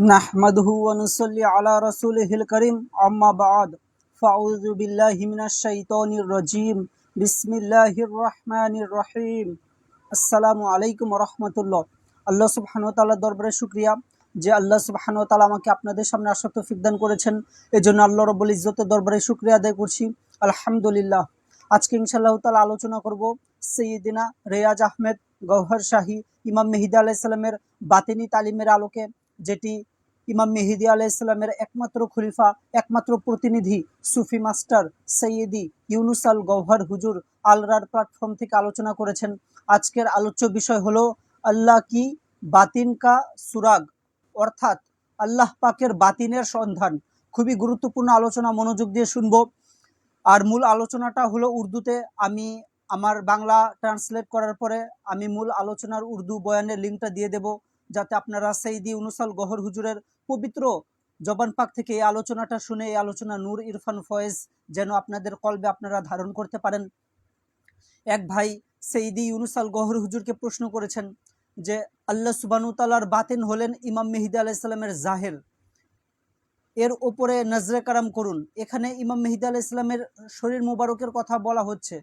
নাহমাদুহু ওয়া নুসাল্লি আলা রাসূলিহিল কারীম আম্মা বা'দ ফাউযু বিল্লাহি মিনাশ শাইতানির রাজীম বিসমিল্লাহির রহমানির রহিম। আসসালামু আলাইকুম ওয়া রাহমাতুল্লাহ। আল্লাহ সুবহানাহু ওয়া তাআলার দরবারে শুকরিয়া যে আল্লাহ সুবহানাহু ওয়া তাআলা আমাকে আপনাদের সামনে আসার তৌফিক দান করেছেন। এজন্য আল্লাহ রাব্বুল ইজ্জতের দরবারে শুকরিয়া আদায় করছি, আলহামদুলিল্লাহ। আজকে ইনশাআল্লাহ তাআলা আলোচনা করব সাইয়্যিদিনা রিয়াজ আহমেদ গওহর শাহী ইমাম মেহেদী আলাইহিস সালামের বাতিনি তালিমের আলোকে, যেটি ইমাম মেহেদী আলাইহিস সালামের একমাত্র খলিফা, একমাত্র প্রতিনিধি সুফি মাস্টার সৈয়দি ইউনুস আল গওহর হুজুর আলরার প্ল্যাটফর্ম থেকে আলোচনা করেছেন। আজকের আলোচ্য বিষয় হলো আল্লাহ কি বাতিন কা সুরাগ, অর্থাৎ আল্লাহ পাকের বাতিনের সন্ধান। খুবই গুরুত্বপূর্ণ আলোচনা, মনোযোগ দিয়ে শুনবো। আর মূল আলোচনাটা হলো উর্দুতে। আমি আমার বাংলা ট্রান্সলেট করার পরে আমি মূল আলোচনার উর্দু বয়ানের লিঙ্কটা দিয়ে দেব, যাতে আপনারা সৈয়দি ইউনুস আল গওহর হুজুরের পবিত্র জবান পাক থেকে এই আলোচনাটা শুনে এই আলোচনা নূর ইরফান ফয়েজ যেন আপনাদের কলবে আপনারা ধারণ করতে পারেন। এক ভাই সৈয়দি ইউনুস আল গওহর হুজুরকে প্রশ্ন করেছেন যে আল্লাহ সুবহানাহু ওয়া তাআলার বাতিন হলেন ইমাম মেহেদী আলাইহিস সালামের জাহের, এর ওপরে নজরে কারাম করুন। এখানে ইমাম মেহেদী আলাইহিস সালামের শরীর মোবারকের কথা বলা হচ্ছে।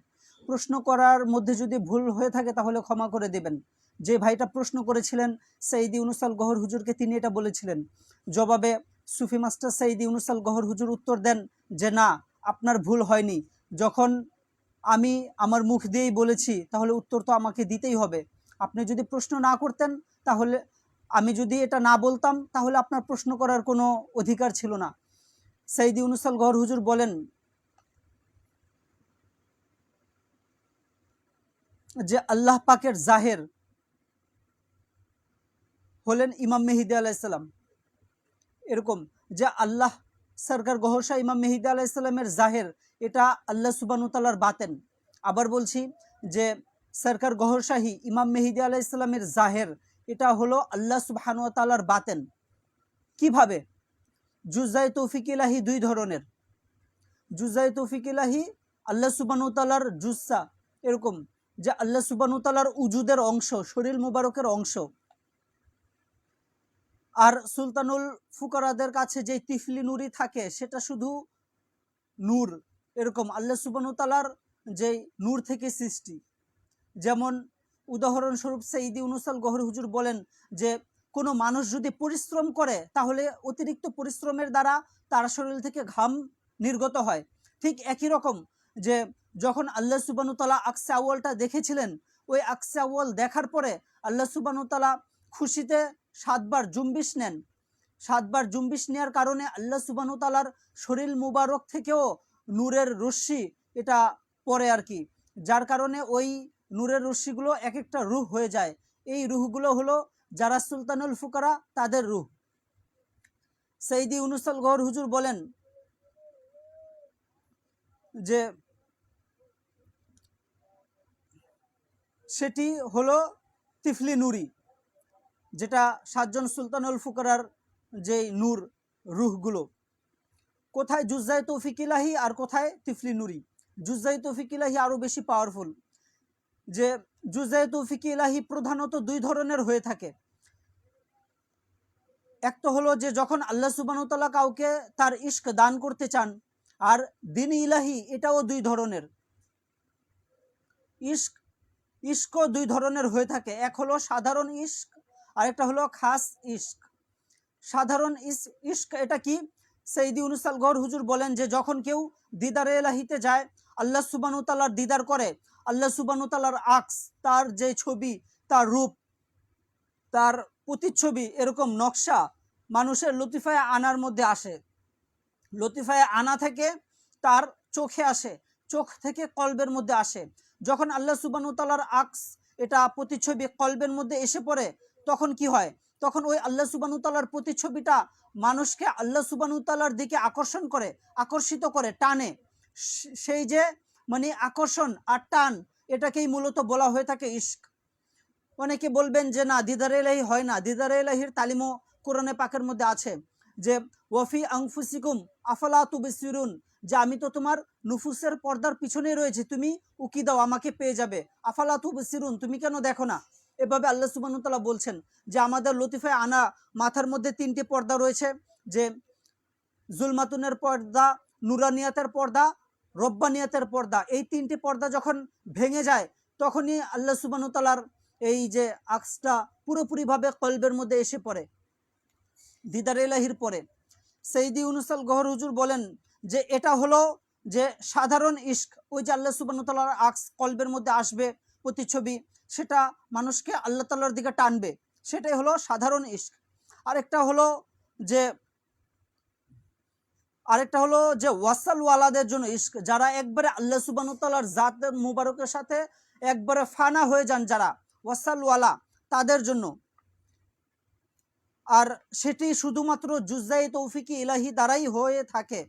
প্রশ্ন করার মধ্যে যদি ভুল হয়ে থাকে তাহলে ক্ষমা করে দেবেন। যে ভাইটা প্রশ্ন করেছিলেন সৈয়দি ইউনুস আল গওহর হুজুরকে, তিনি এটা বলেছিলেন। জবাবে সুফি মাস্টার সৈয়দি ইউনুস আল গওহর হুজুর উত্তর দেন যে না, আপনার ভুল হয়নি। যখন আমি আমার মুখ দিয়েই বলেছি তাহলে উত্তর তো আমাকে দিতেই হবে। আপনি যদি প্রশ্ন না করতেন, তাহলে আমি যদি এটা না বলতাম, তাহলে আপনার প্রশ্ন করার কোনো অধিকার ছিল না। সৈয়দি ইউনুস আল গওহর হুজুর বলেন যে আল্লাহ পাকের জাহের হলেন ইমাম মেহেদী আলাইহিস সালাম। এরকম যে আল্লাহ সরকার গওহর শাহ ইমাম মেহেদী আলাইহিস সালামের জাহের, এটা আল্লাহ সুবহানাহু ওয়া তাআলার বাতেন। আবার বলছি যে সরকার গওহর শাহী ইমাম মেহেদী আলাইহিস সালামের জাহের, এটা হলো আল্লাহ সুবহানাহু ওয়া তাআলার বাতেন। কিভাবে? জুজাই তৌফিক ইলাহি দুই ধরনের। জুজাই তৌফিক ইলাহি আল্লাহ সুবহানাহু ওয়া তাআলার জুসা, এরকম যে আল্লাহ সুবহানাহু ওয়া তাআলার উজুদের অংশ, শরীর মুবারকের অংশ। আর সুলতানুল ফুকারাদের কাছে যে তিফলি নুরি থাকে সেটা শুধু নূর। এরকম আল্লাহ সুবহানাহু ওয়া তাআলার যে নূর থেকে সৃষ্টি। যেমন উদাহরণস্বরূপ সৈয়দি ইউনুস আল গওহর হুজুর বলেন যে কোনো মানুষ যদি পরিশ্রম করে তাহলে অতিরিক্ত পরিশ্রমের দ্বারা তার শরীর থেকে ঘাম নির্গত হয়। ঠিক একই রকম যে যখন আল্লাহ সুবহানাহু ওয়া তাআলা আকসে আউয়ালটা দেখেছিলেন, ওই আকসে আউয়াল দেখার পরে আল্লাহ সুবহানাহু ওয়া তাআলা খুশিতে 7 বার জুম্বিশ নেন। 7 বার জুম্বিশ নেওয়ার কারণে আল্লাহ সুবহানাহু ওয়া তাআলার শরীর মুবারক থেকেও নূরের রশ্মি এটা পড়ে আর কি, যার কারণে ওই নূরের রশ্মিগুলো এক একটা রূহ হয়ে যায়। এই রূহগুলো হলো যারা সুলতানুল ফুকারা, তাদের রূহ। সৈয়দি ইউনুস আল গওহর হুজুর বলেন যে সেটি হলো তিফলি নুরি, যেটা 7 জন সুলতানুল ফুকারার যে নূর রূহগুলো। কোথায় জুজাই তৌফিক ইলাহি আর কোথায় তিফলি নুরি? জুজাই তৌফিক ইলাহি আরো বেশি পাওয়ারফুল। যে জুজাই তৌফিক ইলাহি প্রধানত দুই ধরনের হয়ে থাকে। এক তো হলো যে যখন আল্লাহ সুবহানাহু ওয়া তাআলা কাউকে তার ইশক দান করতে চান, আর দিন ইলাহি এটাও দুই ধরনের। ইশক ইশকও দুই ধরনের হয়ে থাকে। এক হলো সাধারণ ইশক, আরেকটা হলো খাস ইশক। সাধারণ ইশক এটা কি? সৈয়দি ইউনুস আল গওহর হুজুর বলেন যে যখন কেউ দিদারে ইলাহিতে যায়, আল্লাহ সুবহানাহু ওয়া তাআলার দিদার করে, আল্লাহ সুবহানাহু ওয়া তাআলার আকস, তার যে ছবি, তার রূপ, তার প্রতিচ্ছবি, এরকম নকশা মানুষের লতিফায়ে আনার মধ্যে আসে। লতিফায়ে আনা থেকে তার চোখে আসে, চোখ থেকে কলবের মধ্যে আসে। যখন আল্লাহ সুবহানাহু ওয়া তাআলার আকস, এটা প্রতিচ্ছবি কলবের মধ্যে এসে পড়ে, তখন কি হয়? তখন ওই আল্লাহ সুবহানাহু ওয়া তাআলার প্রতিচ্ছবিটা মানুষকে আল্লাহ সুবহানাহু ওয়া তাআলার দিকে আকর্ষণ করে, আকর্ষিত করে, টানে। সেই যে মানে আকর্ষণ আর টান, এটাকেই মূলত বলা হয়ে থাকে ইশক। অনেকে বলবেন যে না, দিদারে ইলাহি হয় না। দিদারে ইলাহির তালিমও কোরআনে পাকের মধ্যে আছে যে ওয়াফি আনফুসিকুম আফালা তুবসিরুন, যে আমি তো তোমার নুফুসের পর্দার পিছনেই রয়েছে, তুমি উকি দাও আমাকে পেয়ে যাবে। আফালা তুবসিরুন, তুমি কেন দেখো না? এভাবে আল্লাহ সুবহানাহু ওয়া তাআলা বলছেন যে আমাদের লতিফায়ে আনা মাথার মধ্যে 3টি পর্দা রয়েছে, যে জুলমাতুনের পর্দা, নুরানিয়াতের পর্দা, রব্বানিয়াতের পর্দা। এই 3টি পর্দা যখন ভেঙে যায় তখনই আল্লাহ সুবহানাহু ওয়া তাআলার এই যে আকসটা পুরোপুরিভাবে কলবের মধ্যে এসে পড়ে দিদার ইলাহির পরে। সৈয়দি ইউনূস আল গওহর হুজুর বলেন যে এটা হলো যে সাধারণ ইশক, ওই যে আল্লাহ সুবহানাহু ওয়া তাআলার আকস কলবের মধ্যে আসবে প্রতিচ্ছবি, সেটা মানুষকে আল্লাহ তাআলার দিকে টানবে, সেটাই হলো সাধারণ ইশক। আরেকটা হলো যে ওয়াসাল ওয়ালাদের জন্য ইশক, যারা একবারে আল্লাহ সুবহানাহু ওয়া তাআলার জাতের মুবারকের সাথে একবারে ফানা হয়ে যান, যারা ওয়াসাল ওয়ালা, তাদের জন্য। আর সেটি শুধুমাত্র জুজ্জায়ে তৌফিকি ইলাহি দ্বারাই হয়ে থাকে।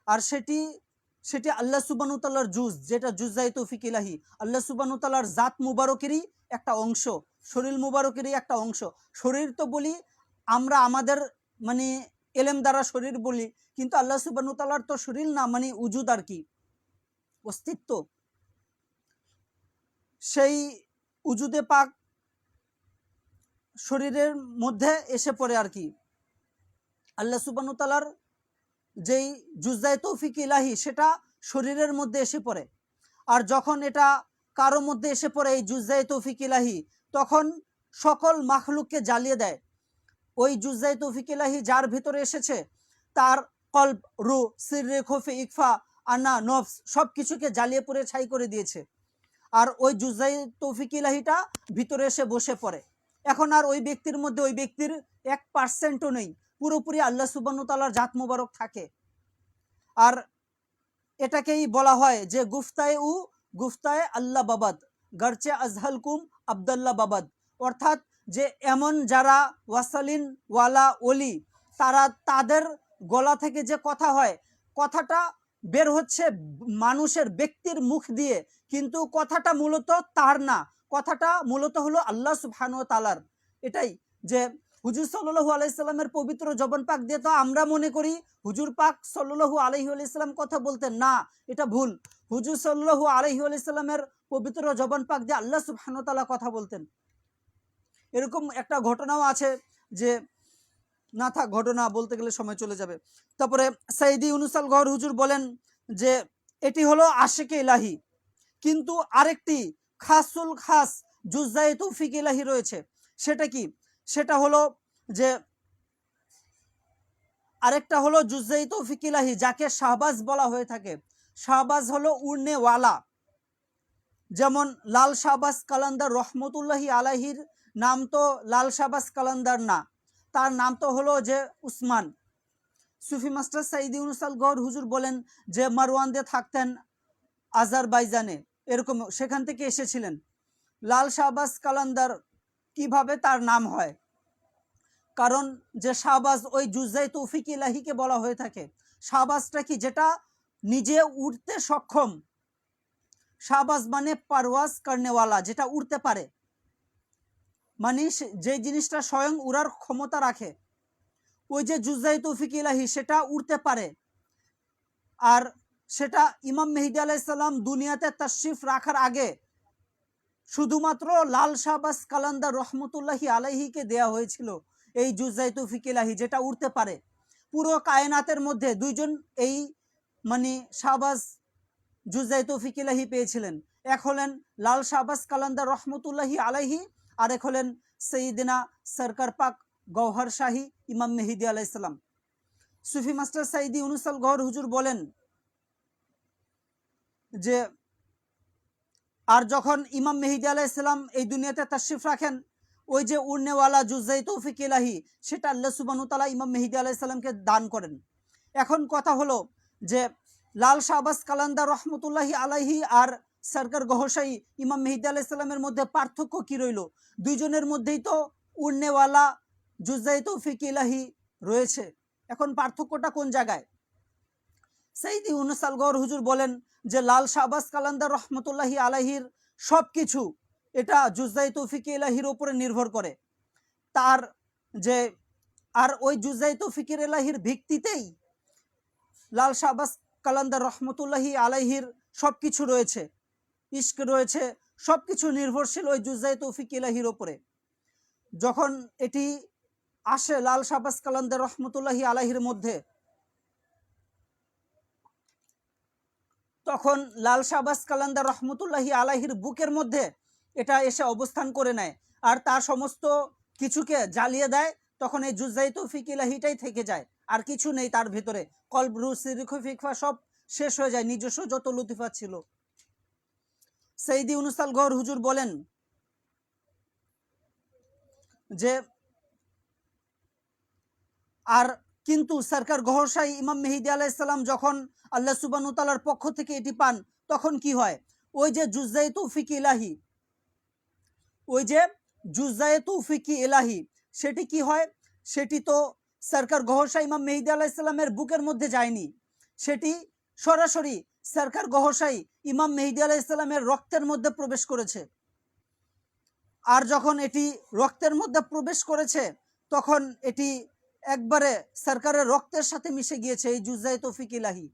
আর সেটি আল্লাহ সুবহানাহু ওয়া তাআলার জুজ, যেটা জুজ্জায়ে তৌফিক ইলাহি, আল্লাহ সুবহানাহু ওয়া তাআলার জাত মুবারকেরই একটা অংশ, শরীর মুবারকেরই একটা অংশ। শরীর তো বলি আমরা আমাদের মানে এলেম দ্বারা শরীর বলি, কিন্তু আল্লাহ সুবহানাহু ওয়া তাআলার তো শরীর না, মানে উজুদ আর কি, অস্তিত্ব। সেই উজুদে পাক শরীরের মধ্যে এসে পড়ে আর কি। আল্লাহ সুবহানাহু ওয়া তাআলার যেই জুজ্জায়ে তৌফিক ইলাহি সেটা শরীরের মধ্যে এসে পড়ে। আর যখন এটা কারো মধ্যে এসে পড়ে এই জুজ্জায়ে তৌফিক ইলাহি, তখন সকল মাখলুককে জ্বালিয়ে দেয়। ওই জুজ্জায়ে তৌফিক ইলাহি যার ভিতরে এসেছে তার কলব, রূহ, সিররে, খফে, ইকফা, আনা, নফস সব কিছুকে জ্বালিয়ে পুড়ে ছাই করে দিয়েছে। আর ওই জুজ্জায়ে তৌফিক ইলাহিটা ভিতরে এসে বসে পড়ে। এখন আর ওই ব্যক্তির মধ্যে ওই ব্যক্তির 1%ও নেই, পুরোপুরি আল্লাহ সুবহানাহু ওয়া তাআলার জাত মুবারক থাকে। আর এটাকেই বলা হয় যে গুফতায়ে আল্লাহ বাবাদ, গরচে আজহালকুম আব্দুল্লাহ বাবাদ। অর্থাৎ যে এমন যারা ওয়াসালিন ওয়ালা ওলি, তাদের গলা থেকে যে কথা হয়, কথাটা বের হচ্ছে মানুষের ব্যক্তির মুখ দিয়ে, কিন্তু কথাটা মূলত তার না, কথাটা মূলত হলো আল্লাহ সুবহানাহু ওয়া তাআলার। এটাই যে হুজুর সাল্লাল্লাহু আলাইহি সাল্লামের পবিত্র জবান পাক দিয়ে তো আমরা মনে করি হুজুর পাক সাল্লাল্লাহু আলাইহি ওয়াসাল্লাম কথা বলতেন না, এটা ভুল। হুজুর সাল্লাল্লাহু আলাইহি ওয়াসাল্লামের পবিত্র জবান পাক দিয়ে আল্লাহ সুবহানাহু ওয়া তাআলা কথা বলতেন। এরকম একটা ঘটনাও আছে, যে না থাক, ঘটনা বলতে গেলে সময় চলে যাবে। তারপরে সৈয়দি ইউনূস আল গওহর হুজুর বলেন যে এটি হলো আশিকে ইলাহি, কিন্তু আরেকটি খাসুল খাস জুজ্জায়ে তৌফিক ইলাহি রয়েছে। সেটা কি? সেটা হলো যে আরেকটা হলো জুজ্জায়ে তৌফিক ইলাহি, যাকে শাহবাজ বলা হয়ে থাকে। শাহবাজ হলো উড়নেওয়ালা। যেমন লাল শাহবাজ কালান্দার রহমতুল্লাহি আলাইহির নাম তো লাল শাহবাজ কালান্দার না, তার নাম তো হলো যে উসমান। সুফি মাস্টার সৈয়দি ইউনূস আল গওহর হুজুর বলেন যে মারওয়ানদে থাকতেন আজারবাইজানে, এরকম সেখান থেকে এসেছিলেন। লাল শাহবাজ কালান্দার কিভাবে তার নাম হয়? কারণ যে শাহবাজ ওই জুজ্জায়ে তৌফিক ইলাহিকে বলা হয়ে থাকে। শাহবাজটা কি? যেটা নিজে উঠতে সক্ষম। শাহবাজ মানে পারওয়াজ করনেওয়ালা, যেটা উড়তে পারে, মানে যে জিনিসটা স্বয়ং উড়ার ক্ষমতা রাখে। ওই যে জুজ্জায়ে তৌফিক ইলাহি সেটা উড়তে পারে। আর সেটা ইমাম মেহেদী আলাইহিস সালাম দুনিয়াতে তাশরিফ রাখার আগে শুধুমাত্র লাল শাহবাজ কালান্দার রহমতুল্লাহি আলাইহিকে দেয়া হয়েছিল এই জুজ্জায়ে তৌফিক ইলাহি, যেটা উড়তে পারে। পুরো কায়নাতের মধ্যে দুইজন এই মানে শাহবাজ জুজ্জায়ে তৌফিক ইলাহি পেয়েছিলেন। এক হলেন লাল শাহবাজ কালান্দার রহমতুল্লাহি আলাইহি, আর এক হলেন সৈয়দিনা সরকার পাক গওহর শাহী ইমাম মেহেদী আলাইহিস সালাম। সুফি মাস্টার সৈয়দি ইউনূস আল গওহর হুজুর বলেন যে আর যখন ইমাম মেহেদী আলাইহিস সালাম এই দুনিয়াতে তাশরিফ রাখেন, ওই যে উড়নেওয়ালা জুজ্জায়ে তৌফিক ইলাহি সেটা আল্লাহ সুবহানাহু ওয়া তাআলা ইমাম মেহেদী আলাইহিস সালামকে দান করেন। এখন কথা হলো যে লাল শাহবাজ কালান্দার রহমতুল্লাহি আলাইহি আর সরকার গহরশাহী ইমাম মেহেদী আলাইহিস সালামের মধ্যে পার্থক্য কি রইল? দুইজনের মধ্যেই তো উড়নেওয়ালা জুজ্জায়ে তৌফিক ইলাহি রয়েছে। এখন পার্থক্যটা কোন জায়গায়? সৈয়দি ইউনূস আল গওহর হুজুর বলেন যে লাল শাহবাজ কালান্দার রহমতুল্লাহি আলাইহির সব কিছু এটা জুজ্জায়ে তৌফিক ইলাহির উপরে নির্ভর করে। তার যে আর ওই জুজ্জায়ে তৌফিক ইলাহির ভিত্তিতেই লাল শাহবাজ কালান্দার রহমতুল্লাহি আলাইহির সব কিছু রয়েছে। ইশক রয়েছে, সব কিছু নির্ভরশীল ওই জুজায়ে তৌফিক ইলাহির ওপরে। যখন এটি আসে লাল শাহবাজ কালান্দার রহমতুল্লাহি আলাহির মধ্যে, তখন লাল শাহবাজ কালান্দার রহমতুল্লাহি আলাহির বুকের মধ্যে এটা এসে অবস্থান করে নেয় আর তার সমস্ত কিছুকে জ্বালিয়ে দেয়। তখন এই জুজায়ে তৌফিক ইলাহিটাই থেকে যায়, আর কিছু নেই তার ভিতরে। কলব, রূহ, সিরক, ফিকফা সব শেষ হয়ে যায়, নিজস্ব যত লতিফা ছিল। সৈয়দি ইউনুস আল গওহর হুজুর বলেন যে আর কিন্তু সরকার গওহর শাহী ইমাম মেহেদী আলাইহিস সালাম যখন আল্লাহ সুবহানাহু ওয়া তাআলার পক্ষ থেকে এটি পান, তখন কি হয়? ওই যে জুজায়ে তৌফিক ইলাহি, ওই যে জুজায়ে তৌফিক ইলাহি, সেটি কি হয়? সেটি তো সরকার গওহর শাহী ইমাম মেহেদী আলাইহিস সালামের বুকের মধ্যে যায়নি, সেটি সরাসরি সরকার গওহর শাহী ইমাম মেহেদী আলাইহিস সালামের রক্তের মধ্যে প্রবেশ করেছে। আর যখন এটি রক্তের মধ্যে প্রবেশ করেছে, তখন এটি একবারে সরকারের রক্তের সাথে মিশে গিয়েছে, এই জুজায়ে তৌফিক ইলাহি।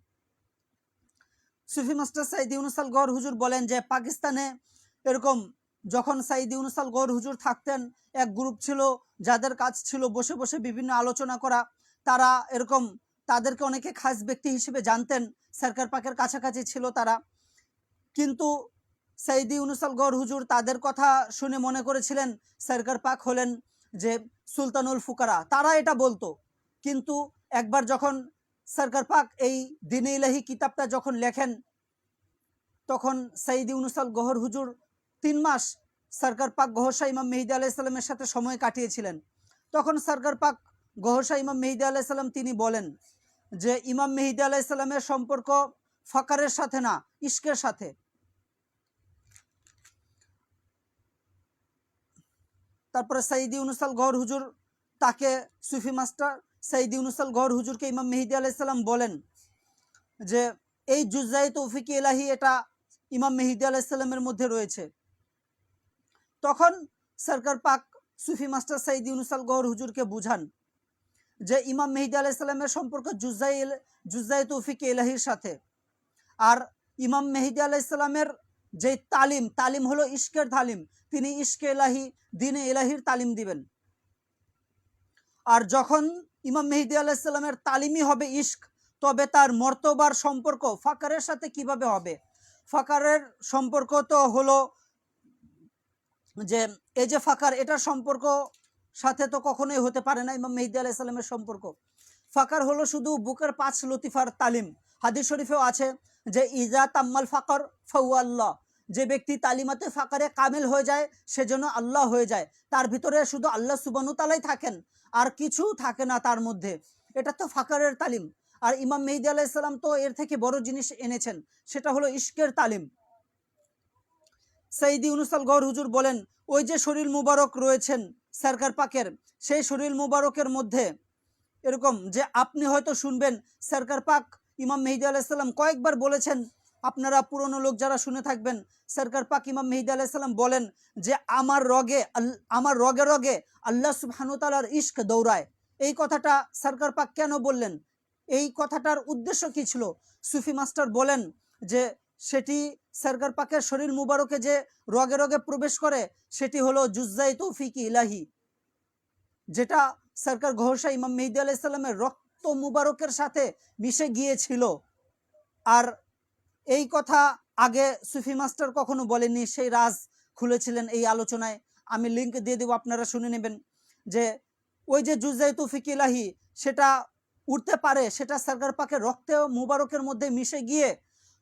সুফি মাস্টার সৈয়দি ইউনুস আল গওহর হুজুর বলেন যে পাকিস্তানে এরকম যখন সৈয়দি ইউনুস আল গওহর হুজুর থাকতেন, এক গ্রুপ ছিল যাদের কাজ ছিল বসে বসে বিভিন্ন আলোচনা করা। তারা এরকম, তাদেরকে অনেকে খাস ব্যক্তি হিসেবে জানতেন, সরকার পাকের কাছাকাছি ছিল তারা। কিন্তু সৈয়দি ইউনুস আল গওহর হুজুর তাদের কথা শুনে মনে করেছিলেন সরকার পাক হলেন যে সুলতানুল ফুকারা, তারা এটা বলতো। কিন্তু একবার যখন সরকার পাক এই দ্বীন ইলাহি কিতাবটা যখন লেখেন, তখন সৈয়দি ইউনুস আল গওহর হুজুর 3 মাস সরকার পাক গওহর শাহ ইমাম মেহেদী আলাইহিস সালামের সাথে সময় কাটিয়েছিলেন। তখন সরকার পাক গওহর শাহ ইমাম মেহেদী আলাইহিস সালাম তিনি বলেন যে ইমাম মেহেদী আলাইহিস সালামের সম্পর্ক ফকারের সাথে না, ইশকের সাথে। তারপরে সৈয়দি ইউনুস আল গওহর হুজুর তাকে, সুফি মাস্টার সৈয়দি ইউনুস আল গওহর হুজুরকে ইমাম মেহেদী আলাইহিস সালাম বলেন যে এই জুজায়ে তৌফিক ইলাহি এটা ইমাম মেহেদী আলাইহিস সালামের মধ্যে রয়েছে। তখন সরকার পাক সুফি মাস্টার সৈয়দি ইউনুস আল গওহর হুজুরকে বুঝান যে ইমাম মেহেদী আলাইহিস সালামের সম্পর্ক জুজায়ে তৌফিক ইলাহির সাথে। আর ইমাম মেহেদী আলাইহিস সালামের যে তালিম হলো ইশকের তালিম, তিনি ইশকে ইলাহি, দ্বীনে ইলাহির তালিম দিবেন। আর যখন ইমাম মেহেদী আলাইহিস সালামের তালিমই হবে ইশক, তবে তার মর্তবার সম্পর্ক ফাকারের সাথে কিভাবে হবে? ফাকারের সম্পর্ক তো হলো যে এই যে ফাকার, এটার সম্পর্ক সাথে তো কখনোই হতে পারে না ইমাম মেহেদী আলাইহিস সালামের সম্পর্ক। ফাকার হলো শুধু বুকের 5 লতিফার তালিম। হাদিস শরীফেও আছে যে ইজা তাম্মাল ফাকর ফাহুয়া আল্লাহ, যে ব্যক্তি তালিমাতে ফাকারে কামিল হয়ে যায় সেজন্য আল্লাহ হয়ে যায়। তার ভিতরে শুধু আল্লাহ সুবহানাহু ওয়া তাআলাই থাকেন, আর কিছু থাকে না তার মধ্যে। এটা তো ফাকারের তালিম। আর ইমাম মেহেদী আলাইহিস সালাম তো এর থেকে বড় জিনিস এনেছেন, সেটা হলো ইশকের তালিম। সৈয়দি ইউনুস আল গওহর হুজুর বলেন ওই যে শরীর মুবারক রয়েছেন সরকার পাকের, সেই শরীর মুবারকের মধ্যে এরকম যে আপনি হয়তো শুনবেন সরকার পাক ইমাম মেহেদী আলাইহিস সালাম কয়েকবার বলেছেন, আপনারা পুরনো লোক যারা শুনে থাকবেন, সরকার পাক ইমাম মেহেদী আলাইহিস সালাম বলেন যে আমার রগে রগে আল্লাহ সুবহানাহু ওয়া তাআলার ইশক দৌড়ায়। এই কথাটা সরকার পাক কেন বললেন? এই কথাটার উদ্দেশ্য কি ছিল? সুফি মাস্টার বলেন যে সেটি সরকার পাকের শরীর মুবারকে যে রগে রগে প্রবেশ করে, সেটি হলো জুজায়ে তৌফিক ইলাহি, যেটা সরকার গওহর শাহ ইমাম মেহেদী আলাইহিস সালামের রক্ত মুবারকের সাথে মিশে গিয়েছিল। আর এই কথা আগে সুফি মাস্টার কখনো বলেননি, সেই রাজ খুলেছিলেন এই আলোচনায়। আমি লিংক দিয়ে দেব, আপনারা শুনে নেবেন যে ওই যে জুজায়ে তৌফিক ইলাহি সেটা উঠতে পারে, সেটা সরকার পাকের রক্তে মুবারকের মধ্যে মিশে গিয়ে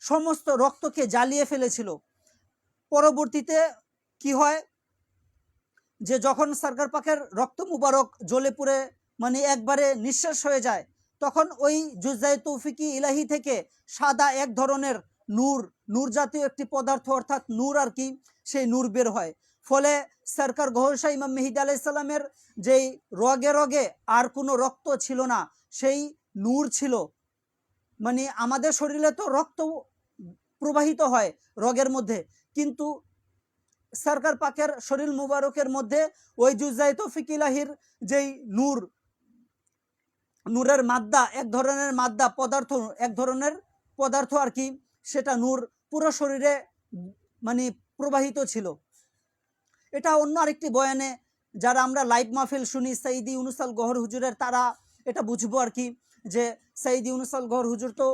সমস্ত রক্তকে জ্বালিয়ে ফেলেছিল। পরবর্তীতে কি হয় যে যখন সরকার পাকের রক্ত মুবারক জ্বলে পুড়ে মানে একবারে নিঃশেষ হয়ে যায়, তখন ওই জুজায়ে তৌফিক ইলাহি থেকে সাদা এক ধরনের নূর জাতীয় একটি পদার্থ, অর্থাৎ নূর আর কি, সেই নূর বের হয়। ফলে সরকার গওহর শাহ ইমাম মেহেদী আলাইহিস সালামের যেই রগে রগে আর কোনো রক্ত ছিল না, সেই নূর ছিল। মানে আমাদের শরীরে তো রক্ত প্রবাহিত হয় রগের মধ্যে, কিন্তু সরকার পাকের শরীর মুবারকের মধ্যে ওই জুজায়ে তৌফিক ইলাহির যেই নূরের মাদ্দা, এক ধরনের মাদ্দা পদার্থ, এক ধরনের পদার্থ আর কি, সেটা নূর পুরো শরীরে মানে প্রবাহিত ছিল। এটা অন্য আরেকটি বয়ানে যারা আমরা লাইভ মাহফিল শুনি সঈদী ইউনুস আল গওহর হুজুরের, তারা এটা বুঝবো আর কি, যে সঈদী ইউনুস আল গওহর হুজুর তো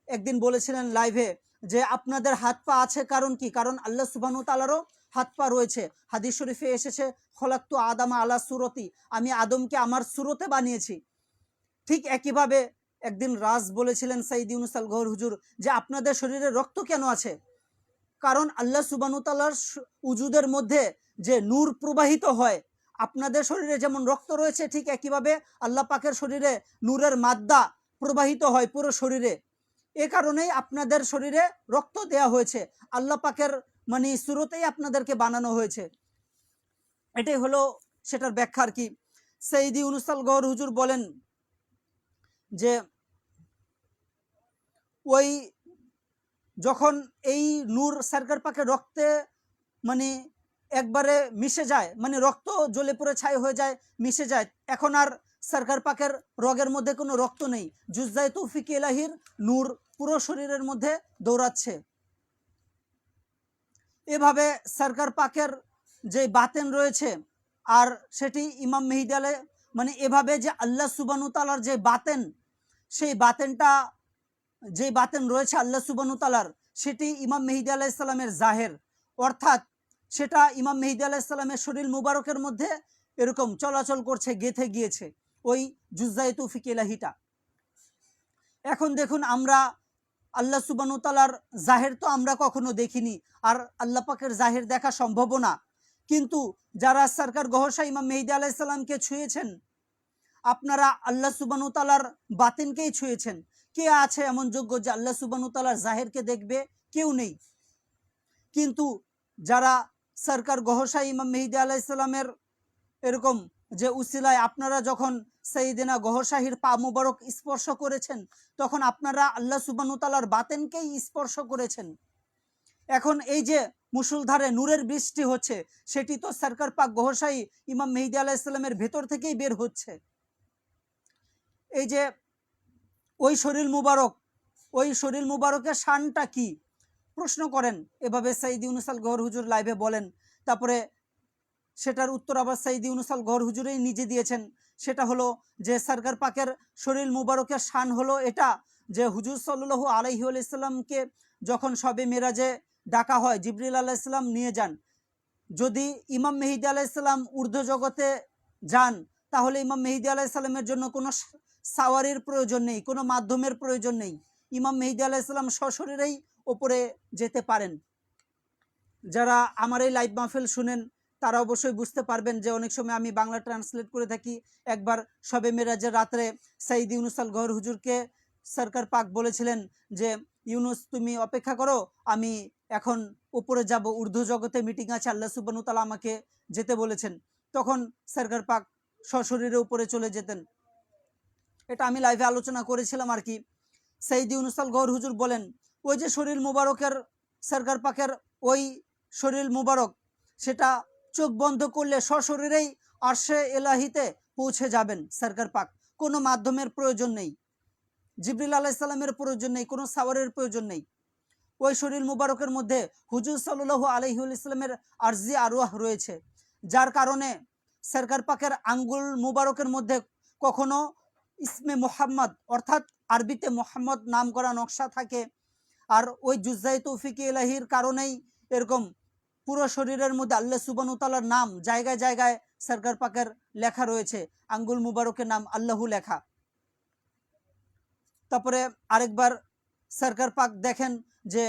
একদিন বলেছিলেন লাইভে যে আপনাদের হাত পা আছে কারণ কি, কারণ আল্লাহ সুবহানাহু ওয়া তাআলারও হাত পা রয়েছে। হাদিস শরীফে এসেছে খলাকতু আদামা আলা সুরতি, আমি আদমকে আমার সুরতে বানিয়েছি। ঠিক একইভাবে একদিন রাজ বলেছিলেন সঈদী ইউনুস আল গওহর হুজুর যে আপনাদের শরীরে রক্ত কেন আছে, কারণ আল্লাহ সুবহানাহু ওয়া তাআলার উজুদের মধ্যে যে নূর প্রবাহিত হয়, আপনাদের শরীরে যেমন রক্ত রয়েছে ঠিক একইভাবে আল্লাহ পাকের শরীরে নূরের মাদ্দা প্রবাহিত হয় পুরো শরীরে। এ কারণেই আপনাদের শরীরে রক্ত দেয়া হয়েছে, আল্লাহ পাকের মানে সুরতেই আপনাদেরকে বানানো হয়েছে। এটাই হলো সেটার ব্যাখ্যা আর কি। সঈদী ইউনুস আল গওহর হুজুর বলেন যে ওই যখন এই নূর সরকার পাকের রক্তে মানে একবারে মিশে যায়, মানে রক্ত জ্বলে পুড়ে ছাই হয়ে যায়, মিশে যায়, এখন আর সরকার পাকের রগের মধ্যে কোনো রক্ত নেই, জুজ্জায়ে তৌফিক ইলাহির নূর পুরো শরীরের মধ্যে দৌড়াচ্ছে। এভাবে সরকার পাকের যে বাতেন রয়েছে, আর সেটি ইমাম মেহেদী আলাইহিস মানে এভাবে যে আল্লাহ সুবহানাহু ওয়া তাআলার যে বাতেন, সেই বাতেনটা যে বাতেন রয়েছে আল্লাহ সুবহানাহু ওয়া তাআলার, সেটি ইমাম মেহেদী আলাইহিস সালামের জাহের, অর্থাৎ সেটা ইমাম মেহেদী আলাইহিস সালামের শরীর মুবারকের মধ্যে এরকম চলাচল করছে, গেঁথে গিয়েছে ওই জুজ্জায়ে তৌফিক ইলাহিটা। এখন দেখুন, আমরা আল্লাহ সুবহানাহু ওয়া তাআলার জাহের তো আমরা কখনো দেখিনি, আর আল্লাহ পাকের জাহের দেখা সম্ভবও না, কিন্তু যারা সরকার গওহর শাহ ইমাম মেহেদী আলাইহিস সালামকে ছুঁয়েছেন, আপনারা আল্লাহ সুবহানাহু ওয়া তাআলার বাতিনকেই ছুঁয়েছেন। কে আছে এমন যোগ্য যে আল্লাহ সুবহানাহু ওয়া তাআলার জাহেরকে দেখবে? কেউ নেই। কিন্তু যারা সরকার গওহর শাহ ইমাম মেহেদী আলাইহিস সালামের এরকম যে উসিলায় আপনারা যখন সাইয়েদিনা গওহর শাহীর পা মুবারক স্পর্শ করেছেন, তখন আপনারা আল্লাহ সুবহানাহু ওয়া তাআলার বাতেনকেই স্পর্শ করেছেন। এখন এই যে মুষলধারে নূরের বৃষ্টি হচ্ছে, সেটি তো সরকার পাক গওহর শাহী ইমাম মেহেদী আলাইহিস সালামের ভেতর থেকেই বের হচ্ছে। এই যে ওই শরীর মুবারক, ওই শরীর মুবারকের শানটা কি প্রশ্ন করেন, এভাবে সঈদী ইউনুস আল গওহর হুজুর লাইভে বলেন। তারপরে সেটার উত্তর আবার সঈদী ইউনুস আল গওহর হুজুরেই নিজে দিয়েছেন। সেটা হলো যে সরকার পাকের শরীর মুবারকের শান হলো এটা যে হুজুর সাল্লাল্লাহু আলাইহি ওয়াসাল্লামকে যখন শবে মেরাজে ডাকা হয়, জিবরিল আলাইহিস সালাম নিয়ে যান। যদি ইমাম মেহেদী আলাইহিস সালাম ঊর্ধ্ব জগতে যান, তাহলে ইমাম মেহেদী আলাইহিস সালামের জন্য কোনো সাওয়ারির প্রয়োজন নেই, কোনো মাধ্যমের প্রয়োজন নেই, ইমাম মেহেদী আলাইহিস সালাম সশরীরেই ওপরে যেতে পারেন। যারা আমার এই লাইভ মাহফিল শুনেন তারা অবশ্যই বুঝতে পারবেন যে অনেক সময় আমি বাংলা ট্রান্সলেট করে থাকি। একবার শবে মেরাজের রাত্রে সঈদী ইউনুস আল গওহর হুজুরকে সরকার পাক বলেছিলেন যে ইউনুস তুমি অপেক্ষা করো, আমি এখন উপরে যাব, ঊর্ধ্ব জগতে মিটিং আছে, আল্লাহ সুবহানাহু ওয়া তাআলা আমাকে যেতে বলেছেন। তখন সরকার পাক সশরীরে উপরে চলে যেতেন। এটা আমি লাইভে আলোচনা করেছিলাম আর কি। সঈদী ইউনুস আল গওহর হুজুর বলেন ওই যে শরীর মুবারকের সরকার পাকের ওই শরীর মুবারক, সেটা চোখ বন্ধ করলে সশরীরেই আরশে এলাহিতে পৌঁছে যাবেন সরকার পাক, কোনো মাধ্যমের প্রয়োজন নেই, জিবরিল আলাইহিস সালামের প্রয়োজন নেই, কোনো সাওয়ারের প্রয়োজন নেই। ওই শরীর মুবারকের মধ্যে হুজুর সাল্লাল্লাহু আলাইহি ওয়াসাল্লামের আরজি আরওয়াহ রয়েছে, যার কারণে সরকার পাকের আঙ্গুল মুবারকের মধ্যে কখনো ইসমে মোহাম্মদ অর্থাৎ আরবিতে মোহাম্মদ নাম করা নকশা থাকে। আর ওই জুজ্জায়ে তৌফিক ইলাহির কারণেই এরকম পুরো শরীরের মধ্যে আল্লাহ সুবহানাহু ওয়া তাআলার নাম জায়গায় জায়গায় সরকার পাকের লেখা রয়েছে, আঙ্গুল মুবারকের নাম আল্লাহু লেখা। তারপরে আরেকবার সরকার পাক দেখেন যে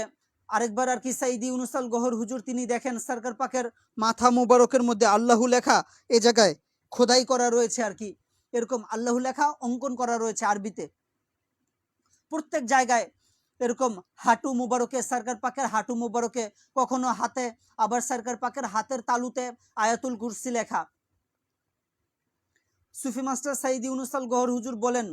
আরেকবার আর কি সঈদী ইউনুস আল গওহর হুজুর তিনি দেখেন সরকার পাকের মাথা মুবারকের মধ্যে আল্লাহু লেখা এ জায়গায় খোদাই করা রয়েছে আর কি, এরকম আল্লাহু লেখা অঙ্কন করা রয়েছে আরবিতে প্রত্যেক জায়গায়। এরকম হাঁটু মুবারকে সরকার পাকের হাঁটু মুবারকে কখনো হাতে, আবার সরকার পাকের হাতের তালুতে আয়াতুল কুরসি লেখা। সুফি মাস্টার সঈদী ইউনুস আল গওহর হুজুর বলেন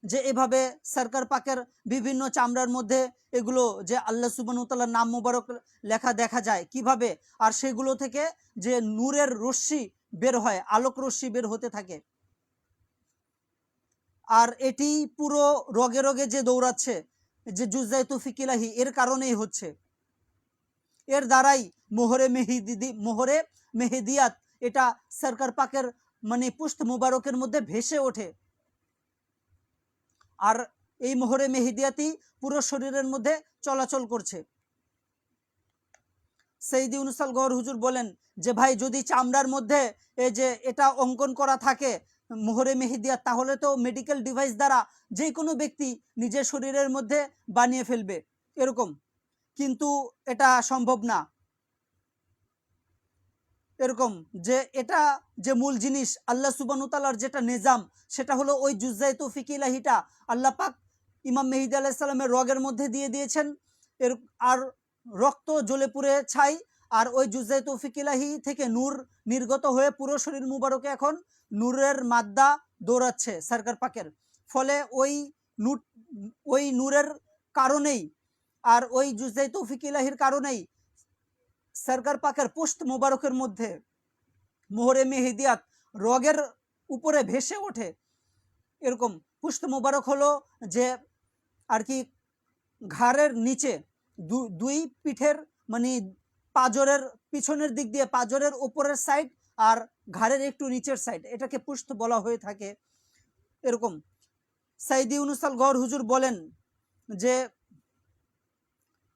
যে এভাবে সরকার পাকের বিভিন্ন চামড়ার মধ্যে এগুলো যে আল্লাহ সুবহানাহু ওয়া তাআলার নাম মুবারক লেখা দেখা যায় কিভাবে, আর সেগুলো থেকে যে নূরের রশ্মি বের হয়, আলোক রশ্মি বের হতে থাকে, আর এটি পুরো রগে রগে যে দৌড়াচ্ছে যে জুজ্জায়ে তৌফিক ইলাহি এর কারণেই হচ্ছে। এর দ্বারাই মোহরে মেহেদিয়াত এটা সরকার পাকের মানে পুষ্ট মুবারকের মধ্যে ভেসে ওঠে। আর এই মোহরে মেহেদিয়াতই পুরো শরীরের মধ্যে চলাচল করছে। সৈয়দ ইউনুস আল গওহর হুজুর বলেন যে ভাই যদি চামড়ার মধ্যে এই যে এটা অঙ্কন করা থাকে মোহরে মেহেদিয়াত, তাহলে তো মেডিকেল ডিভাইস দ্বারা যে কোনো ব্যক্তি নিজের শরীরের মধ্যে বানিয়ে ফেলবে এরকম, কিন্তু এটা সম্ভব না। এরকম যে এটা যে মূল জিনিস আল্লাহ সুবহানাহু ওয়া তাআলার যেটা নিজাম, সেটা হলো ওই জুজ্জায়ে তৌফিক ইলাহিটা আল্লাহ পাক ইমাম মেহেদী আলাইহিস সালামের রগের মধ্যে দিয়ে দিয়েছেন। এর আর রক্ত জ্বলে পুড়ে ছাই, আর ওই জুজ্জায়ে তৌফিক ইলাহি থেকে নূর নির্গত হয়ে পুরো শরীর মুবারকে এখন নূরের মাদ্দা দৌড়াচ্ছে সরকার পাকের। ফলে ওই নূরের কারণেই আর ওই জুজ্জায়ে তৌফিক ইলাহির কারণেই সরকার পাকের পুষ্ট মুবারকের মধ্যে মোহরে মেহেদিয়াত রগের উপরে ভেসে ওঠে। এরকম পুষ্ট মুবারক হলো যে আর কি ঘাড়ের নিচে দুই পিঠের মানে পাজরের পিছনের দিক দিয়ে পাজরের উপরের সাইড আর ঘাড়ের একটু নিচের সাইড, এটাকে পুষ্ট বলা হয়ে থাকে। এরকম সৈয়দ ইউনুস আল গওহর হুজুর বলেন যে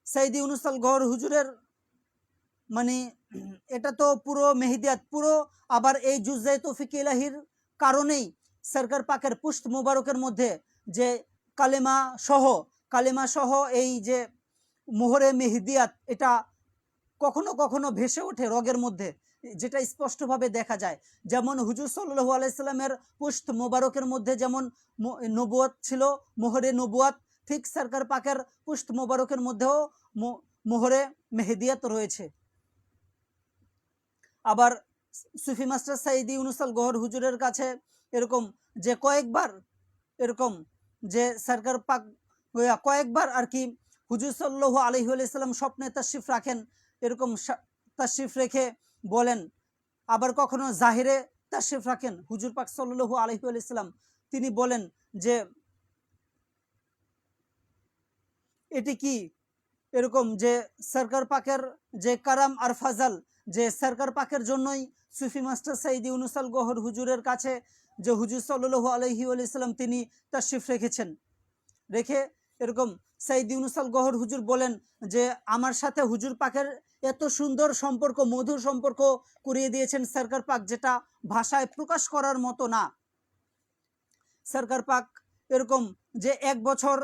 সৈয়দ ইউনুস আল গওহর হুজুরের মানে এটা তো পুরো মেহেদিয়াত পুরো, আবার এই জুজ্জায়ে তৌফিক ইলাহির কারণেই সরকার পাকের পুষ্ট মুবারকের মধ্যে যে কালেমা সহ এই যে মোহরে মেহেদিয়াত এটা কখনো কখনো ভেসে ওঠে রগের মধ্যে, যেটা স্পষ্টভাবে দেখা যায়। যেমন হুজুর সাল্লাল্লাহু আলাইহি সাল্লামের পুষ্ট মুবারকের মধ্যে যেমন নবুয়ত ছিল, মোহরে নবুয়ত, ঠিক সরকার পাকের পুষ্ট মুবারকের মধ্যেও মোহরে মেহেদিয়াত রয়েছে। আবার সুফি মাস্টার সৈয়দ ইউনুস আল গওহর হুজুরের কাছে এরকম যে কয়েকবার এরকম যে সরকার পাক কয়েকবার আর কি হুজুর সাল্লাল্লাহু আলাইহি ওয়াসাল্লাম স্বপ্নে তাশরিফ রাখেন, এরকম তাশরিফ রেখে বলেন। আবার কখনো জাহিরে তাশরিফ রাখেন হুজুর পাক সাল্লাল্লাহু আলাইহি ওয়াসাল্লাম, তিনি বলেন যে এটি কি এরকম যে সরকার পাকের যে কারাম আর ফাজাল, যে সরকার পাকের জন্যই সুফি মাস্টার সৈয়দ ইউনুস আল গওহর হুজুরের কাছে যে হুজুর সাল্লাল্লাহু আলাইহি ওয়াসাল্লাম তিনি তাশরিফ রেখেছেন। রেখে এরকম সৈয়দ ইউনুস আল গওহর হুজুর বলেন যে আমার সাথে হুজুর পাকের এত সুন্দর সম্পর্ক, মধুর সম্পর্ক করিয়ে দিয়েছেন সরকার পাক, যেটা ভাষায় প্রকাশ করার মতো না। সরকার পাক এরকম যে 1 বছর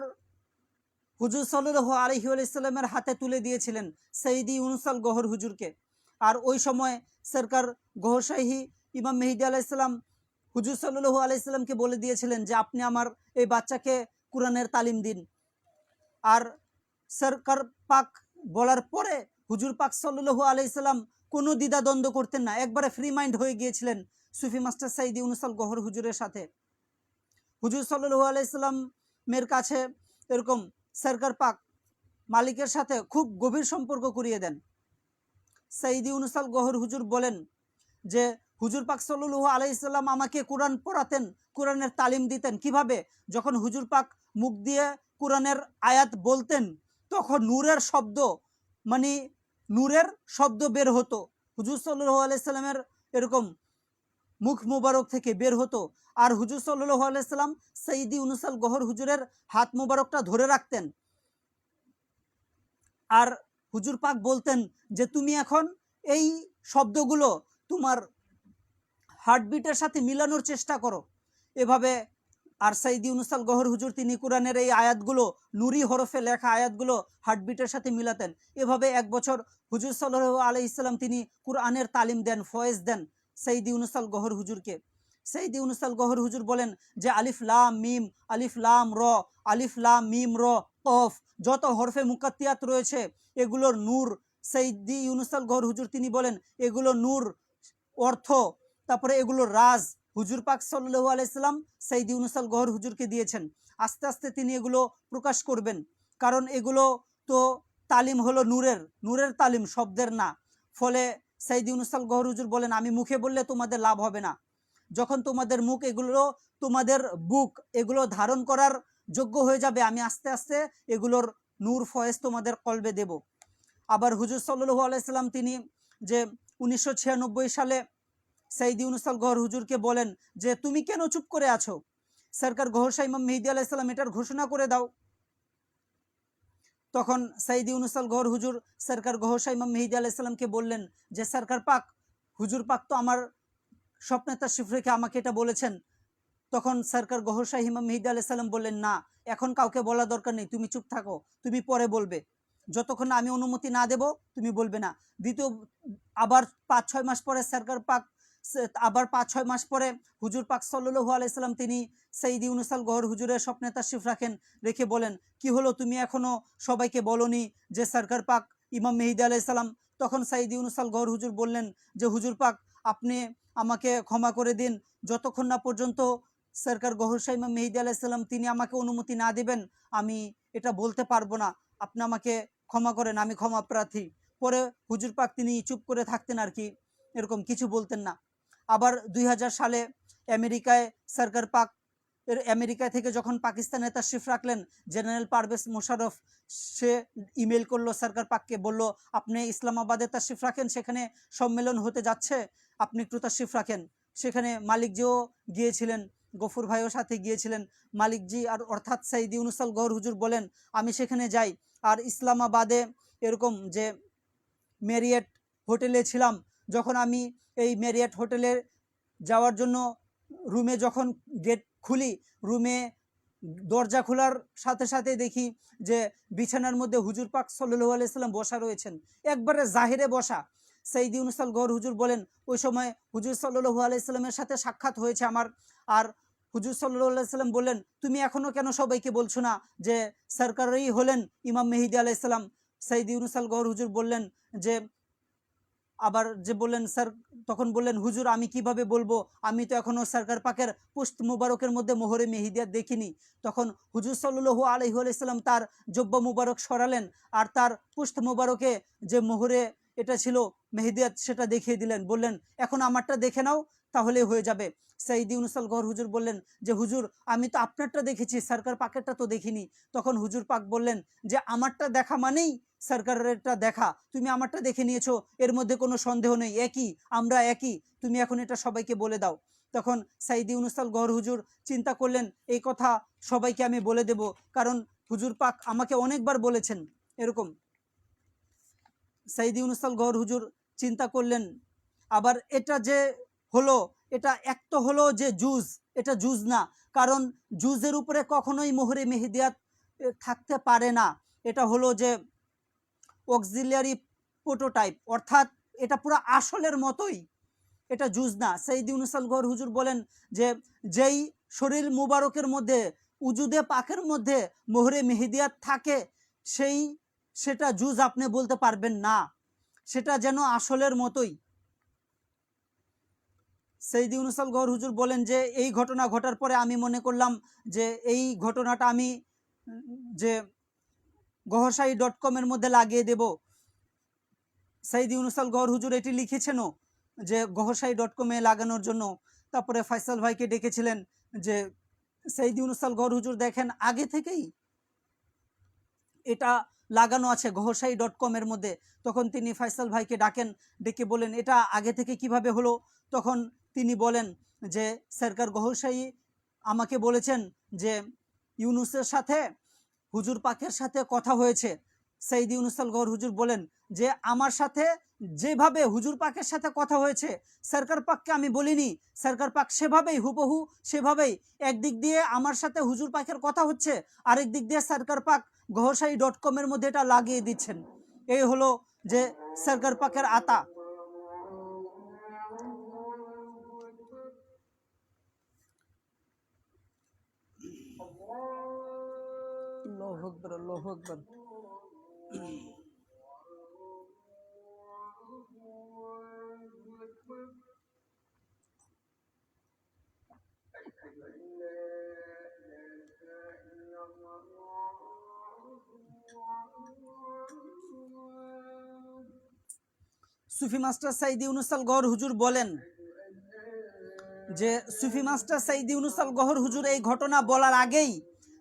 হুজুর সাল্লাল্লাহু আলাইহি ওয়াসাল্লামের হাতে তুলে দিয়েছিলেন সৈয়দ ইউনুস আল গওহর হুজুরকে। আর ওই সময় সরকার গওহরশাহী ইমাম মেহেদী আলাইহিস সালাম হুজুর সাল্লাল্লাহু আলাইহি সাল্লামকে বলে দিয়েছিলেন যে আপনি আমার এই বাচ্চাকে কোরআনের তালিম দিন। আর সরকার পাক বলার পরে হুজুর পাক সাল্লাল্লাহু আলাইহি সাল্লাম কোনো দ্বিধাদ্বন্দ্ব করতেন না, একবারে ফ্রি মাইন্ড হয়ে গিয়েছিলেন সুফি মাস্টার সৈয়দ ইউনুস আল গওহর হুজুরের সাথে। হুজুর সাল্লাল্লাহু আলাইহি সাল্লামের কাছে এরকম সরকার পাক মালিকের সাথে খুব গভীর সম্পর্ক করিয়ে দেন। সৈয়দ ইউনুস আল গওহর হুজুর বলেন যে হুজুর পাক সাল্লাল্লাহু আলাইহি সাল্লাম আমাকে কোরআন পড়াতেন, কোরআনের তালিম দিতেন। কিভাবে? যখন হুজুর পাক মুখ দিয়ে কোরআনের আয়াত বলতেন তখন নূরের শব্দ মানে নূরের শব্দ বের হতো হুজুর সাল্লাল্লাহু আলাইহি সাল্লামের এরকম মুখ মুবারক থেকে বের হতো। আর হুজুর সাল্লাল্লাহু আলাইহি সাল্লাম সৈয়দ ইউনুস আল গওহর হুজুরের হাত মুবারকটা ধরে রাখতেন। আর হুজুর পাক বলতেন যে তুমি এখন এই শব্দগুলো তোমার হার্টবিটের সাথে মিলানোর চেষ্টা করো এভাবে। আর সৈয়দ ইউনুস আল গওহর হুজুর তিনি কোরআনের এই আয়াতগুলো নুরি হরফে লেখা আয়াতগুলো হার্টবিটের সাথে মিলাতেন। এভাবে 1 বছর হুজুর সাল্লাল্লাহু আলাইহি সাল্লাম তিনি কোরআনের তালিম দেন, ফয়েজ দেন সৈয়দ ইউনুস আল গওহর হুজুরকে। সৈয়দ ইউনুস আল গওহর হুজুর বলেন যে আলিফ লাম মিম, আলিফ লাম র, আলিফ লাম মিম র কফ, যত হরফে মুকাত্তিয়াত রয়েছে এগুলোর নূর। সৈয়দ ইউনুস আল গওহর হুজুর তিনি বলেন এগুলো নূর অর্থ, তারপরে এগুলোর রাজ হুজুর পাক সাল্লাল্লাহু আলাইহি সাল্লাম সৈয়দ ইউনুস আল গওহর হুজুরকে দিয়েছেন। আস্তে আস্তে তিনি এগুলো প্রকাশ করবেন, কারণ এগুলো তো তালিম হলো নূরের তালিম, শব্দের না। ফলে সৈয়দ ইউনুস আল গওহর হুজুর বলেন আমি মুখে বললে তোমাদের লাভ হবে না, যখন তোমাদের মুখ এগুলো তোমাদের বুক এগুলো ধারণ করার যোগ্য হয়ে যাবে আমি আস্তে আস্তে এগুলোর নূর ফয়েজ তোমাদের কলবে দেব। আবার হুজুর সাল্লাল্লাহু আলাইহি সাল্লাম তিনি যে 1996 সালে সৈয়দ ইউনূস আল গওহর হুজুরকে বলেন যে তুমি কেন চুপ করে আছো, সরকার গওহর শাহ ইমাম মেহেদী আলাইহিস সালাম এটার ঘোষণা করে দাও। তখন সৈয়দ ইউনূস আল গওহর হুজুর সরকার গওহর শাহ ইমাম মেহেদী আলাইহিস সালামকে বললেন যে সরকার পাক, হুজুর পাক তো আমার স্বপ্নে তাশরিফ রেখে আমাকে এটা বলেছেন। তখন সরকার গওহর শাহ ইমাম মেহেদী আলাইহিস সালাম বললেন, না, এখন কাউকে বলা দরকার নেই, তুমি চুপ থাকো, তুমি পরে বলবে, যতক্ষণ না আমি অনুমতি না দেব তুমি বলবে না। দ্বিতীয় আবার 5-6 মাস পরে সরকার পাক আবার 5-6 মাস পরে হুজুর পাক সাল্লাল্লাহু আলাইহি সাল্লাম তিনি সৈয়দ ইউনূস আল গওহর হুজুরের স্বপ্নে তাশরিফ রাখেন, রেখে বলেন, কি হলো, তুমি এখনো সবাইকে বলনি যে সরকার পাক ইমাম মেহেদী আলাইহিস সালাম। তখন সৈয়দ ইউনূস আল গওহর হুজুর বললেন যে হুজুর পাক, আপনি আমাকে ক্ষমা করে দিন, যতক্ষণ না পর্যন্ত সরকার গওহর শাহ ইমাম মেহেদী আলাইহিস সালাম তিনি আমাকে অনুমতি না দেবেন আমি এটা বলতে পারবো না, আপনি আমাকে ক্ষমা করেন, আমি ক্ষমা প্রার্থী। পরে হুজুর পাক তিনি চুপ করে থাকতেন আর কি, এরকম কিছু বলতেন না। আবার 2000 সালে আমেরিকায় সরকার পাক আমেরিকা থেকে যখন পাকিস্তানে তাশরিফ রাখলেন, জেনারেল পারভেজ মোশাররফ সে ইমেল করলো সরকার পাককে, বলল আপনি ইসলামাবাদে তাশরিফ রাখেন, সেখানে সম্মেলন হতে যাচ্ছে, আপনি একটু তাশরিফ রাখেন। সেখানে মালিকজিও গিয়েছিলেন, গফুর ভাইও সাথে গিয়েছিলেন। মালিকজি আর অর্থাৎ সৈয়দ ইউনূস আল গওহর হুজুর বলেন আমি সেখানে যাই, আর ইসলামাবাদে এরকম যে মেরিয়েট হোটেলে ছিলাম, যখন আমি এই মেরিয়েট হোটেলে যাওয়ার জন্য রুমে যখন গেট খুলি, রুমে দরজা খোলার সাথে সাথে দেখি যে বিছানার মধ্যে হুজুর পাক সাল্লাল্লাহু আলাইহি সাল্লাম বসা রয়েছেন, একবারে জাহিরে বসা। সৈয়দ ইউনূস আল গওহর হুজুর বলেন ওই সময় হুজুর সাল্লাল্লাহু আলাইহি সাল্লামের সাথে সাক্ষাৎ হয়েছে আমার। আর হুজুর সাল্লাল্লাহু আলাইহি সাল্লাম বললেন, তুমি এখনো কেন সবাইকে বলছো না যে সরকারই হলেন ইমাম মেহেদী আলাইহিস সালাম। সৈয়দ ইউনূস আল গওহর হুজুর বললেন যে আবার যে বললেন স্যার, তখন বললেন হুজুর আমি কিভাবে বলবো, আমি তো এখনো সরকার পাকের পুস্ত মুবারকের মধ্যে মোহরে মেহেদিয়াত দেখিনি। তখন হুজুর সাল্লাল্লাহু আলাইহি ওয়াসাল্লাম তার জব্বা মুবারক সরালেন, আর তার পুস্ত মুবারকে যে মোহরে এটা ছিল মেহেদিয়াত সেটা দেখিয়ে দিলেন, বললেন এখন আমারটা দেখে নাও, তাহলে হয়ে যাবে। সৈয়দ ইউনূস আল গওহর হুজুর বললেন যে হুজুর আমি তো আপনারটা দেখেছি, সরকার পাকেরটা তো দেখিনি। তখন হুজুর পাক বললেন যে আমারটা দেখা মানেই সরকারেরটা দেখা, তুমি আমারটা দেখে নিয়েছো, এর মধ্যে কোনো সন্দেহ নেই, একই, আমরা একই, তুমি এখন এটা সবাইকে বলে দাও। তখন সৈয়দ ইউনূস আল গওহর হুজুর চিন্তা করলেন এই কথা সবাইকে আমি বলে দেব, কারণ হুজুর পাক আমাকে অনেকবার বলেছেন এরকম। সৈয়দ ইউনূস আল গওহর হুজুর চিন্তা করলেন, আবার এটা যে হলো, এটা এক তো হলো যে জুজ, এটা জুজ না, কারণ জুজের উপরে কখনোই মোহরে মেহেদিয়াত থাকতে পারে না। এটা হলো যে অক্সিলিয়ারি প্রোটোটাইপ, অর্থাৎ এটা পুরো আসলের মতোই, এটা জুজ না। সৈয়দ ইউনূস আল গওহর হুজুর বলেন যে যেই শরীর মুবারকের মধ্যে উজুদে পাকের মধ্যে মোহরে মেহেদিয়াত থাকে সেটা জুজ আপনি বলতে পারবেন না, সেটা যেন আসলের মতোই। সৈয়দ ইউনূস আল গওহর হুজুর বলেন যে এই ঘটনা ঘটার পরে আমি মনে করলাম যে এই ঘটনাটা আমি যে গহরশাহী.com এর মধ্যে লাগিয়ে দেব। সৈয়দ ইউনূস আল গওহর হুজুর এটি লিখেছেনও যে গহরশাহী.com এ লাগানোর জন্য। তারপরে ফয়সাল ভাইকে ডেকেছিলেন যে সৈয়দ ইউনূস আল গওহর হুজুর দেখেন আগে থেকেই এটা লাগানো আছে গহরশাহী.com এর মধ্যে। তখন তিনি ফয়সাল ভাইকে ডাকেন, ডেকে বলেন এটা আগে থেকে কিভাবে হলো। তখন তিনি বলেন যে সরকার গহরশাহী আমাকে বলেছেন যে ইউনূসের সাথে হুজুর পাকের সাথে কথা হয়েছে। সৈয়দ ইউনূস আল গওহর হুজুর বলেন যে আমার সাথে যেভাবে হুজুর পাকের সাথে কথা হয়েছে সরকার পাককে আমি বলিনি, সরকার পাক সেভাবেই হুবহু সেভাবেই একদিক দিয়ে আমার সাথে হুজুর পাকের কথা হচ্ছে, আরেক দিক দিয়ে সরকার পাক গহরশাহী.com এর মধ্যে এটা লাগিয়ে দিচ্ছেন। এই হলো যে সরকার পাকের আতা। আল্লাহু আকবার, আল্লাহু আকবার। সুফি মাস্টার সৈয়দ ইউনূস আল গওহর হুজুর বলেন যে সুফি মাস্টার সৈয়দ ইউনূস আল গওহর হুজুর এই ঘটনা বলার আগেই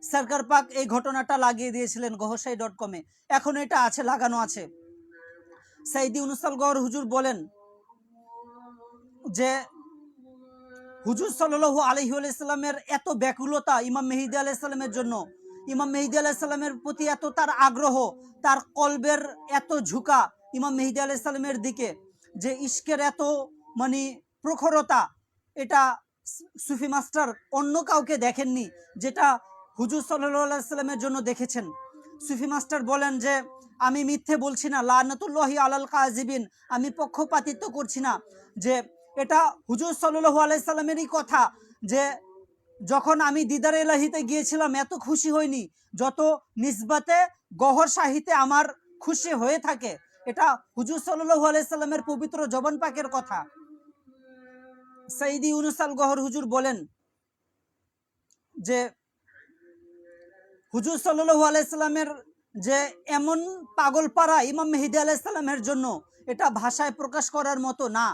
সরকার পাক এই ঘটনাটা লাগিয়ে দিয়েছিলেন গহরশাহী.com এ, এখন এটা আছে, লাগানো আছে। সাইদি ইউনুসাল গওহর হুজুর বলেন যে হুজুর সাল্লাল্লাহু আলাইহি ওয়াসাল্লামের এত ব্যাকুলতা ইমাম মেহেদী আলাইহিস সালামের জন্য, ইমাম মেহেদী আলাইহিস সালামের প্রতি এত তার আগ্রহ, তার কলবের এত ঝুঁকা ইমাম মেহেদী আলাইহিস সালামের দিকে, যে ইশকের এত মানে প্রখরতা, এটা সুফি মাস্টার অন্য কাউকে দেখেননি, যেটা হুজুর সাল্লাল্লাহু আলাইহি ওয়াসাল্লামের জন্য দেখেছেন। সুফি মাস্টার বলেন যে আমি মিথ্যে বলছি না, লানাতুল্লাহি আলাল কাযিবিন, আমি পক্ষপাতিত্ব করছি না, যে এটা হুজুর সাল্লাল্লাহু আলাইহি সাল্লামেরই কথা, যে যখন আমি দিদার ইলাহিতে গিয়েছিলাম এত খুশি হইনি যত নিসবাতে গহর শাহিতে আমার খুশি হয়ে থাকে। এটা হুজুর সাল্লাল্লাহু আলাইহি সাল্লামের পবিত্র জবান পাকের কথা। সাইদি ইউনুসাল গহর হুজুর বলেন যে হুজুর সাল্লাল্লাহু আলাইহি সাল্লামের যে এমন পাগলপাড়া ইমাম মেহেদী আলাইহিস সালামের জন্য, এটা ভাষায় প্রকাশ করার মতো না।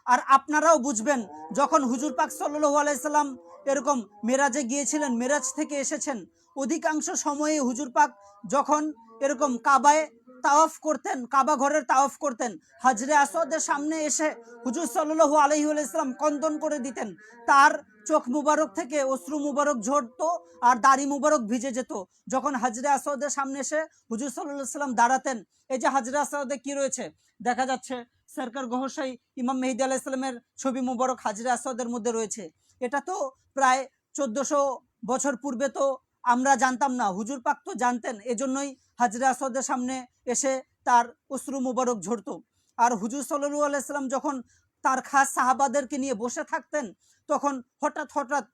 আর আপনারাও বুঝবেন, যখন হুজুর পাক সাল্লাল্লাহু আলাইহি সাল্লাম এরকম মেরাজে গিয়েছিলেন, মেরাজ থেকে এসেছেন, অধিকাংশ সময়ে হুজুর পাক যখন এরকম কাবায় তাওয়াফ করতেন, কাবা ঘরের তাওয়াফ করতেন, হাজরে আসওয়াদের সামনে এসে হুজুর সাল্লাল্লাহু আলাইহি ওয়াসাল্লাম কন্দন করে দিতেন, তার চোখ মুবারক থেকে অশ্রু মুবারক ঝরতো আর দাড়ি মুবারক ভিজে যেত। যখন হাজরে আসওয়াদের সামনে এসে হুজুর সাল্লাল্লাহু আলাইহি ওয়াসাল্লাম দাঁড়াতেন, এই যে হাজরে আসওয়াদে কি রয়েছে দেখা যাচ্ছে, সরকার গহরশাহী ইমাম মেহেদী আলাইহিস সালামের ছবি মুবারক হাজরে আসওয়াদের মধ্যে রয়েছে। এটা তো প্রায় 1400 বছর পূর্বে তো আমরা জানতাম না, হুজুর পাক তো জানতেন, এজন্যই হাজরে আসওয়াদের সামনে এসে তার অশ্রু মুবারক ঝরতো। আর হুজুর সাল্লাল্লাহু আলাইহি সাল্লাম যখন তার খাস সাহাবাদেরকে নিয়ে বসে থাকতেন, তখন হঠাৎ হঠাৎ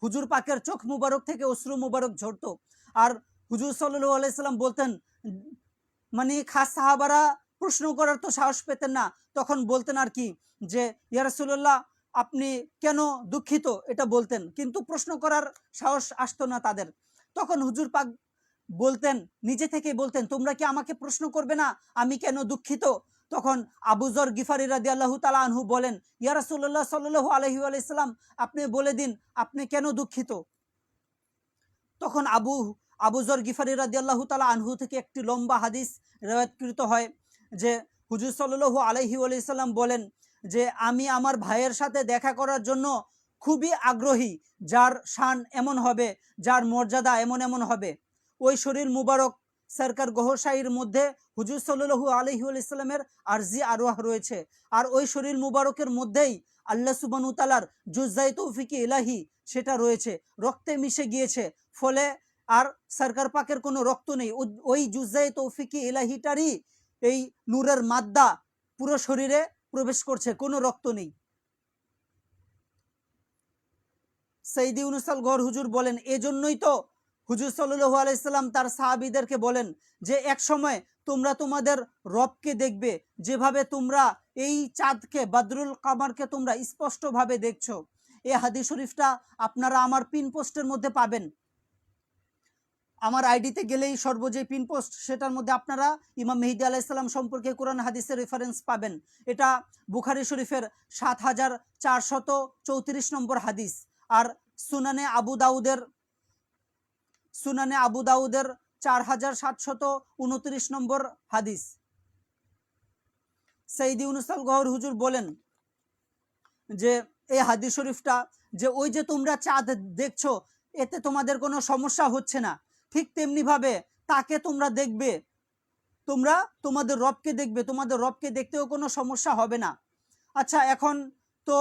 হুজুর পাকের চোখ মুবারক থেকে অশ্রু মুবারক ঝরতো। আর হুজুর সাল্লাল্লাহু আলাইহি সাল্লাম বলতেন, মানে খাস সাহাবারা প্রশ্ন করার তো সাহস পেতেন না, তখন বলতেন আর কি, যে ইয়া রাসূলুল্লাহ আপনি কেন দুঃখিত, এটা বলতেন, কিন্তু প্রশ্ন করার সাহস আসতো না তাদের। তখন হুজুর পাক বলতেন, নিজে থেকে বলতেন, তোমরা কি আমাকে প্রশ্ন করবে না আমি কেন দুঃখিত? তখন আবু যর গিফারি রাদিয়াল্লাহু তাআলা আনহু বলেন, ইয়া রাসূলুল্লাহ সাল্লাল্লাহু আলাইহি ওয়াসাল্লাম আপনি বলে দিন আপনি কেন দুঃখিত। তখন আবু যর গিফারি রাদিয়াল্লাহু তাআলা আনহু থেকে একটি লম্বা হাদিস রিওয়ায়াতকৃত হয়, যে হুজুর সাল্লাল্লাহু আলাইহি ওয়াসাল্লাম বলেন যে আমি আমার ভাইয়ের সাথে দেখা করার জন্য খুবই আগ্রহী, যার শান এমন হবে, যার মর্যাদা এমন এমন হবে। ওই শরীর মুবারক সরকার গহরশাহীর মধ্যে হুজুর সাল্লাল্লাহু আলাইহি ওয়াসাল্লামের আরজি আরওয়াহ রয়েছে, আর ওই শরীর মুবারকের মধ্যেই আল্লাহ সুবহানাহু ওয়া তাআলার জুজদায়ে তৌফিকে ইলাহি সেটা রয়েছে, রক্তে মিশে গিয়েছে। ফলে আর সরকার পাকের কোনো রক্ত নেই, ওই জুজদায়ে তৌফিকে ইলাহিটারই এই নূরের মাদ্দা পুরো শরীরে প্রবেশ করছে, কোনো রক্ত নেই। সাইদি ইউনুসাল গওহর হুজুর বলেন, এজন্যই তো হুজুর সাল্লাল্লাহু আলাইহি সাল্লাম তার সাহাবীদেরকে বলেন যে এক সময় তোমরা তোমাদের রবকে দেখবে, যেভাবে তোমরা এই চাঁদকে বদরুল কামারকে তোমরা স্পষ্টভাবে দেখছো। এই হাদিস শরীফটা আপনারা আমার পিন পোস্টের মধ্যে পাবেন, আমার আইডিতে গেলেই যে পিন পোস্ট সেটার মধ্যে আপনারা ইমাম মেহেদী আলাইহিস সালাম সম্পর্কে কোরআন হাদিসের রেফারেন্স পাবেন। এটা বুখারী শরীফের 7434 নম্বর হাদিস, আর সুনানে আবু দাউদের 4729 নম্বর হাদিস। সাইদি ইউনুসাল গওহর হুজুর বলেন যে এই হাদিস শরীফটা, যে ওই যে তোমরা চাঁদ দেখছো এতে তোমাদের কোনো সমস্যা হচ্ছে না, ঠিক তেমনি ভাবে তাকে তোমরা দেখবে, তোমরা তোমাদের রবকে দেখবে, তোমাদের রবকে দেখতেও কোনো সমস্যা হবে না। আচ্ছা, এখন তো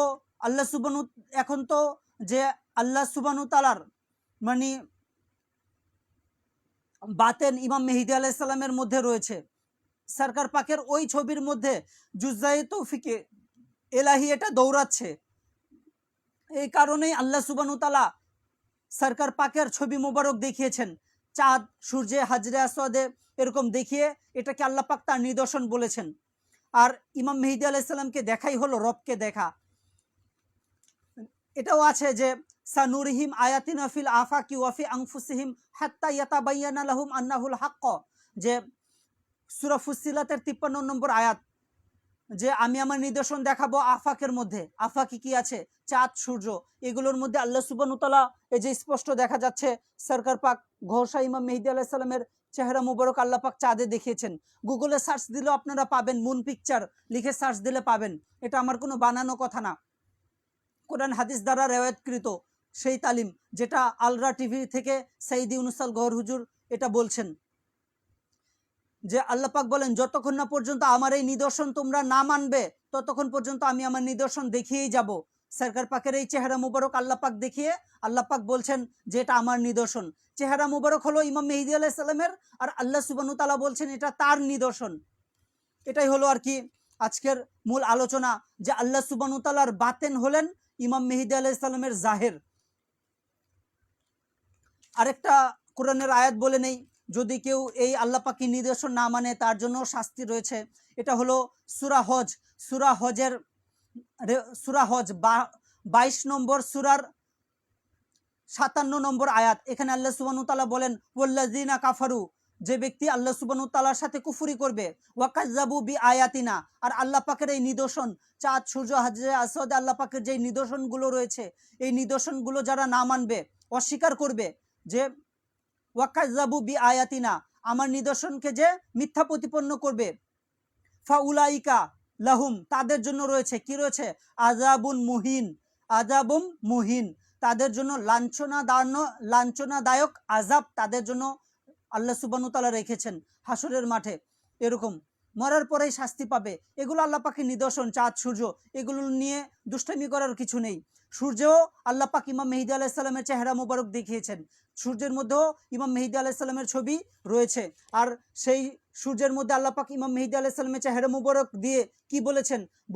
আল্লাহ সুবহানাহু তাআলার মানে বাতেন ইমাম মেহেদী আলাইহিস সালামের মধ্যে রয়েছে, সরকার পাকের ওই ছবির মধ্যে জুজদায়ে তৌফিকে ইলাহি এটা দৌড়াচ্ছে। এই কারণেই আল্লাহ সুবহানাহু তাআলা সরকার পাকের ছবি মোবারক দেখিয়েছেন, চাঁদ সূর্যে হাজরে আসওয়াদে এরকম দেখিয়ে এটাকে আল্লাহ পাক তার নিদর্শন বলেছেন। আর ইমাম মেহেদী আলাইহিস সালামকে দেখাই হলো রবকে দেখা। এটাও আছে যে সানুরিহিম আয়াতিনা ফিল আফাকি ওয়া ফি আনফুসিহিম হাত্তা ইয়াতাবায়ানা লাহুম আন্নাহুল হক, যে সূরা ফুসসিলাতের 53 নম্বর আয়াত, যে আমি আমার নিদর্শন দেখাবো আফাকের মধ্যে। আফাকি কি আছে? চাঁদ সূর্য, এগুলোর মধ্যে আল্লাহ সুবহানাহু ওয়া তাআলা এই যে স্পষ্ট দেখা যাচ্ছে সরকার পাক ঘোষা ইমাম মেহেদী আলাইহিস সালামের চেহারা মুবারক আল্লাহ পাক চাঁদে দেখিয়েছেন। গুগলে সার্চ দিলেও আপনারা পাবেন, মুন পিকচার লিখে সার্চ দিলে পাবেন। এটা আমার কোনো বানানো কথা না, কোরআন হাদিস দ্বারা রেওয়ায়তকৃত সেই তালিম, যেটা আলরা টিভি থেকে সাইদি ইউনুস আল গওহর হুজুর এটা বলছেন, যে আল্লাহ পাক বলেন যতক্ষণ না পর্যন্ত আমার এই নিদর্শন তোমরা না মানবে ততক্ষণ পর্যন্ত আমি আমার নিদর্শন দেখিয়েই যাব। সরকার পাকের এই চেহারা মুবারক আল্লাহ পাক দেখিয়ে আল্লাহ পাক বলছেন যে এটা আমার নিদর্শন। চেহারা মুবারক হলো ইমাম মেহেদী আলাইহিস সালামের, আর আল্লাহ সুবহানাহু ওয়া তাআলা বলছেন এটা তার নিদর্শন। এটাই হলো আর কি আজকের মূল আলোচনা, যে আল্লাহ সুবহানাহু ওয়া তাআলার বাতেন হলেন ইমাম মেহেদী আলাইহিস সালামের জাহের। আরেকটা কোরআনের আয়াত বলে নেই, যদি কেউ এই আল্লাহ পাকের নির্দেশন না মানে তার জন্য শাস্তি রয়েছে। এটা হলো সূরা হজ, সূরা হজ 22 নম্বর সূরার 57 নম্বর আয়াত। এখানে আল্লাহ সুবহানাহু ওয়া তাআলা বলেন ওয়াল্লাযিনা কাফারু, যে ব্যক্তি আল্লাহ সুবহানাহু ওয়া তাআলার সাথে কুফরি করবে, ওয়াকাজ্জাবু বিআয়াতিনা, আর আল্লাহ পাকের এই নিদর্শন চাঁদ সূর্য হাজরে আসওয়াদে আল্লাহ পাকের যে নিদর্শনগুলো রয়েছে এই নিদর্শনগুলো যারা না মানবে, অস্বীকার করবে, যে ওয়াকাজ্জাবু বিআয়াতিনা, আমার নিদর্শনকে যে মিথ্যা প্রতিপন্ন করবে, ফাউলাইকা লাহুম, তাদের জন্য রয়েছে কি রয়েছে, আযাবুন মুহিন, আযাবুম মুহিন, তাদের জন্য লাঞ্ছনাদায়ক আযাব তাদের জন্য আল্লাহ সুবহানাহু ওয়া তাআলা রেখেছেন হাসরের মাঠে। এরকম মরার পরেই শাস্তি পাবে। এগুলো আল্লাহ পাকের নিদর্শন, চাঁদ সূর্য, এগুলো নিয়ে দুষ্টামি করার কিছু নেই। সূর্যও আল্লাহ পাক ইমাম মেহেদী আলাইহিস সালামের চেহারা মুবারক দেখিয়েছেন, সূর্যের মধ্যেও ইমাম মেহেদী আলাইহিস সালামের ছবি রয়েছে। আর সেই সূর্যের মধ্যে আল্লাহ পাক ইমাম মেহেদী আলাইহিস সালামের চেহারা মুবারক দিয়ে কি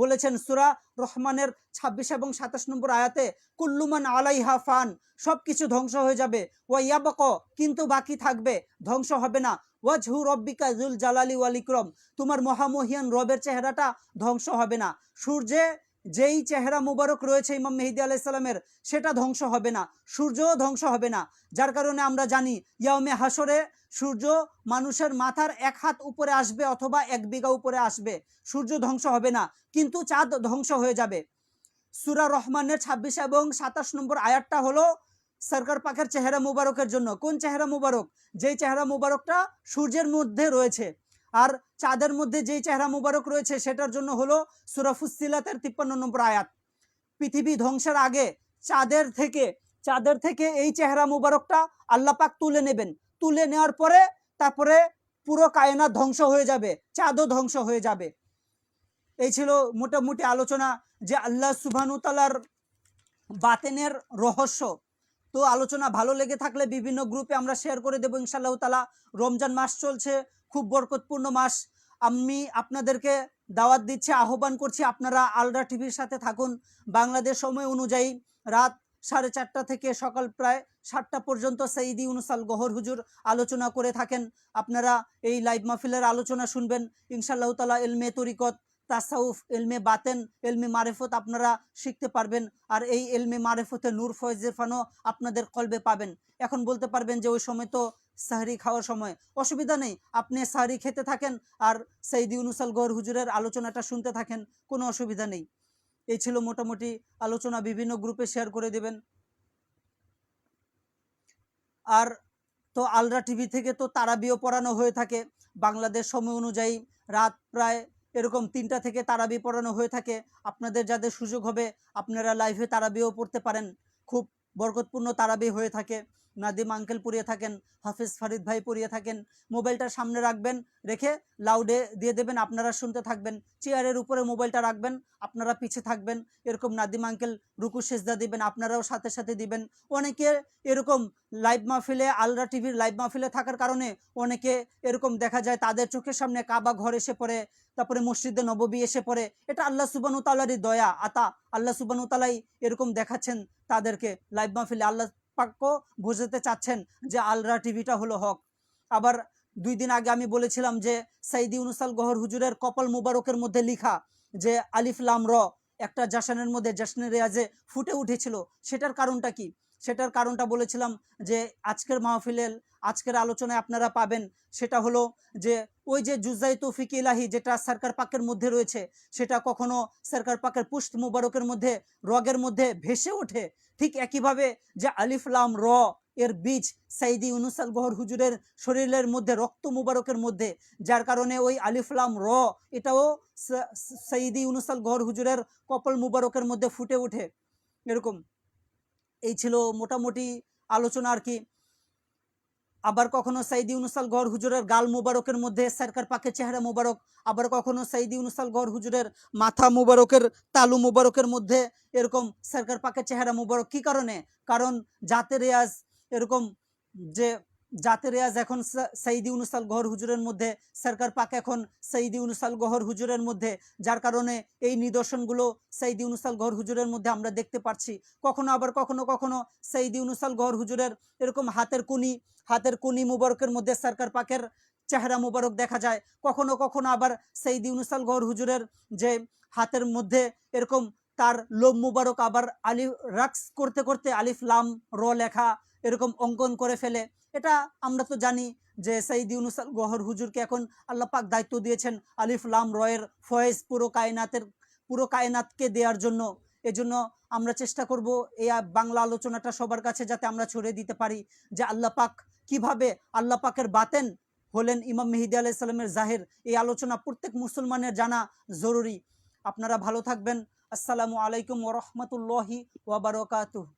বলেছেন সূরা রহমানের 26 এবং 27 নম্বর আয়াতে, কুল্লুমান আলাইহা ফান, সবকিছু ধ্বংস হয়ে যাবে, ওয়া ইয়াবকা, কিন্তু বাকি থাকবে, ধ্বংস হবে না, ওয়াজহু রব্বিকা যুল জালালি ওয়াল ইকরাম, তোমার মহামহিয়ান রবের চেহারাটা ধ্বংস হবে না। সূর্যে যেই চেহারা মুবারক রয়েছে ইমাম মেহেদী আলাইহিস সালামের সেটা ধ্বংস হবে না, সূর্যও ধ্বংস হবে না। যার কারণে আমরা জানি ইয়াউমে হাসরে সূর্য মানুষের মাথার 1 হাত উপরে আসবে অথবা 1 বিঘা উপরে আসবে, সূর্য ধ্বংস হবে না, কিন্তু চাঁদ ধ্বংস হয়ে যাবে। সূরা রহমানের 26 এবং 27 নম্বর আয়াতটা হলো সরকার পাকের চেহারা মুবারকের জন্য। কোন চেহারা মুবারক? যেই চেহারা মুবারকটা সূর্যের মধ্যে রয়েছে। আর চাঁদের মধ্যে যেই চেহারা মুবারক রয়েছে সেটার জন্য হলো সূরা ফুসসিলাতের 53 নম্বর আয়াত। পৃথিবী ধ্বংসের আগে চাঁদের থেকে এই চেহারা মুবারকটা আল্লাহ পাক তুলে নেবেন, তুলে নেওয়ার পরে তারপরে পুরো কায়নাত ধ্বংস হয়ে যাবে, চাঁদও ধ্বংস হয়ে যাবে। এই ছিল মোটামুটি আলোচনা, যে আল্লাহ সুবহানাহু ওয়া তাআলার বাতেনের রহস্য। তো আলোচনা ভালো লেগে থাকলে বিভিন্ন গ্রুপে আমরা শেয়ার করে দেবো ইনশাআল্লাহ তাআলা। রমজান মাস চলছে, খুব বরকতপূর্ণ মাস। আমি আপনাদেরকে দাওয়াত দিচ্ছি, আহ্বান করছি, আপনারা আলরা টিভির সাথে থাকুন। বাংলাদেশ সময় অনুযায়ী রাত 4:30 থেকে সকাল প্রায় 7টা পর্যন্ত সাইদি ইউনুস আল গওহর হুজুর আলোচনা করে থাকেন। আপনারা এই লাইভ মাহফিলের আলোচনা শুনবেন ইনশাআল্লাহ তাআলা। ইলমে তরিকত, তাসাউফ, ইলমে বাতেন, ইলমে মারিফত আপনারা শিখতে পারবেন। আর এই ইলমে মারিফতে নূর ফয়েজে ফানো আপনাদের কলবে পাবেন। এখন বলতে পারবেন যে ওই সময় তো সাহরি খাওয়ার সময়, অসুবিধা নেই, আপনি সাহরি খেতে থাকেন আর সাইদি ইউনুস আল গওহর হুজুরের আলোচনাটা শুনতে থাকেন, কোনো অসুবিধা নেই। এই ছিল মোটামুটি আলোচনা, বিভিন্ন গ্রুপে শেয়ার করে দেবেন। আর তো আলরা টিভি থেকে তো তারাবিও পড়ানো হয়ে থাকে বাংলাদেশ সময় অনুযায়ী রাত প্রায় এরকম 3টা থেকে তারাবি পড়ানো হয়ে থাকে। আপনাদের যাদের সুযোগ হবে আপনারা লাইভে তারাবিও পড়তে পারেন, খুব বরকতপূর্ণ তারাবি হয়ে থাকে। নাদিম আঙ্কেল পড়িয়ে থাকেন, হাফিজ ফারিদ ভাই পড়িয়ে থাকেন। মোবাইলটা সামনে রাখবেন, রেখে লাউডে দিয়ে দেবেন, আপনারা শুনতে থাকবেন। চেয়ারের উপরে মোবাইলটা রাখবেন, আপনারা পিছে থাকবেন। এরকম নাদিম আঙ্কেল রুকু সেজদা দিবেন, আপনারাও সাথে সাথে দিবেন। অনেকে এরকম লাইভ মাহফিলে, আলরা টিভির লাইভ মাহফিলে থাকার কারণে অনেকে এরকম দেখা যায় তাদের চোখের সামনে কাবা ঘর এসে পড়ে, তারপরে মসজিদে নববী এসে পড়ে। এটা আল্লাহ সুবহানাহু ওয়া তাআলারই দয়া আতা, আল্লাহ সুবহানাহু ওয়া তাআলাই এরকম দেখাচ্ছেন তাদেরকে লাইভ মাহফিলে। আল্লাহ পাকও বোঝাতে চাচ্ছেন যে আলরা টিভিটা হলো হক। আবার 2 দিন আগে আমি বলেছিলাম যে সাইদি ইউনুস আল গওহর হুজুরের কপাল মুবারকের মধ্যে লিখা যে আলিফ লাম র একটা জাশনের মধ্যে জাশনে রিয়াজে ফুটে উঠেছিল। সেটার কারণটা কি? সেটার কারণটা বলেছিলাম যে আজকের মাহফিলের আজকের আলোচনায় আপনারা পাবেন। সেটা হলো যে ওই যে জুজাই তৌফিক ইলাহি যেটা সরকার পাকের মধ্যে রয়েছে, সেটা কখনো সরকার পাকের পুষ্ট মুবারকের মধ্যে রগের মধ্যে ভেসে ওঠে। ঠিক একইভাবে যে আলিফ লাম র এর বীজ সাইদি ইউনুস আল গহর হুজুরের শরীরের মধ্যে, রক্ত মুবারকের মধ্যে, যার কারণে ওই আলিফ লাম র এটাও সাইদি ইউনুস আল গহর হুজুরের কপাল মুবারকের মধ্যে ফুটে ওঠে। এরকম এই ছিল মোটামুটি আলোচনা আর কি। আবার কখনো সাইদি ইউনুস আল গহর হুজুরের গাল মুবারকের মধ্যে সরকার পাকের চেহারা মুবারক, আবার কখনো সাইদি ইউনুস আল গহর হুজুরের মাথা মুবারকের তালু মুবারকের মধ্যে এরকম সরকার পাকের চেহারা মুবারক। কি কারণে? কারণ জাতে রেয়াজ এরকম, যে জাতে রেয়াজ এখন সাইদি ইউনুস আল গহর হুজুরের মধ্যে, সরকার পাক এখন সাইদি ইউনুস আল গহর হুজুরের মধ্যে, যার কারণে এই নিদর্শনগুলো সাইদি ইউনুস আল গহর হুজুরের মধ্যে আমরা দেখতে পাচ্ছি। কখনো আবার কখনো কখনো সাইদি ইউনুস আল গহর হুজুরের এরকম হাতের কুনি মুবারকের মধ্যে সরকার পাকের চেহারা মুবারক দেখা যায়। কখনো কখনো আবার সাইদি ইউনুস আল গহর হুজুরের যে হাতের মধ্যে এরকম তার লোম মুবারক আবার আলিফ রাক্স করতে করতে আলিফ লাম র লেখা এরকম অঙ্কন করে ফেলে। এটা আমরা তো জানি যে সাইদি ইউনুস আল গহর হুজুরকে এখন আল্লাহ পাক দায়িত্ব দিয়েছেন আলিফ লাম রয়ের ফয়েজ পুরো কায়নাতকে দেওয়ার জন্য। এজন্য আমরা চেষ্টা করব এই বাংলা আলোচনাটা সবার কাছে যাতে আমরা ছড়িয়ে দিতে পারি যে আল্লাহ পাক কিভাবে, আল্লাহ পাকের বাতেন হলেন ইমাম মেহেদী আলাইহিস সালামের জাহির। এই আলোচনা প্রত্যেক মুসলমানের জানা জরুরি। আপনারা ভালো থাকবেন। আসসালামু আলাইকুম ওয়া রাহমাতুল্লাহি ওয়া বারাকাতুহু।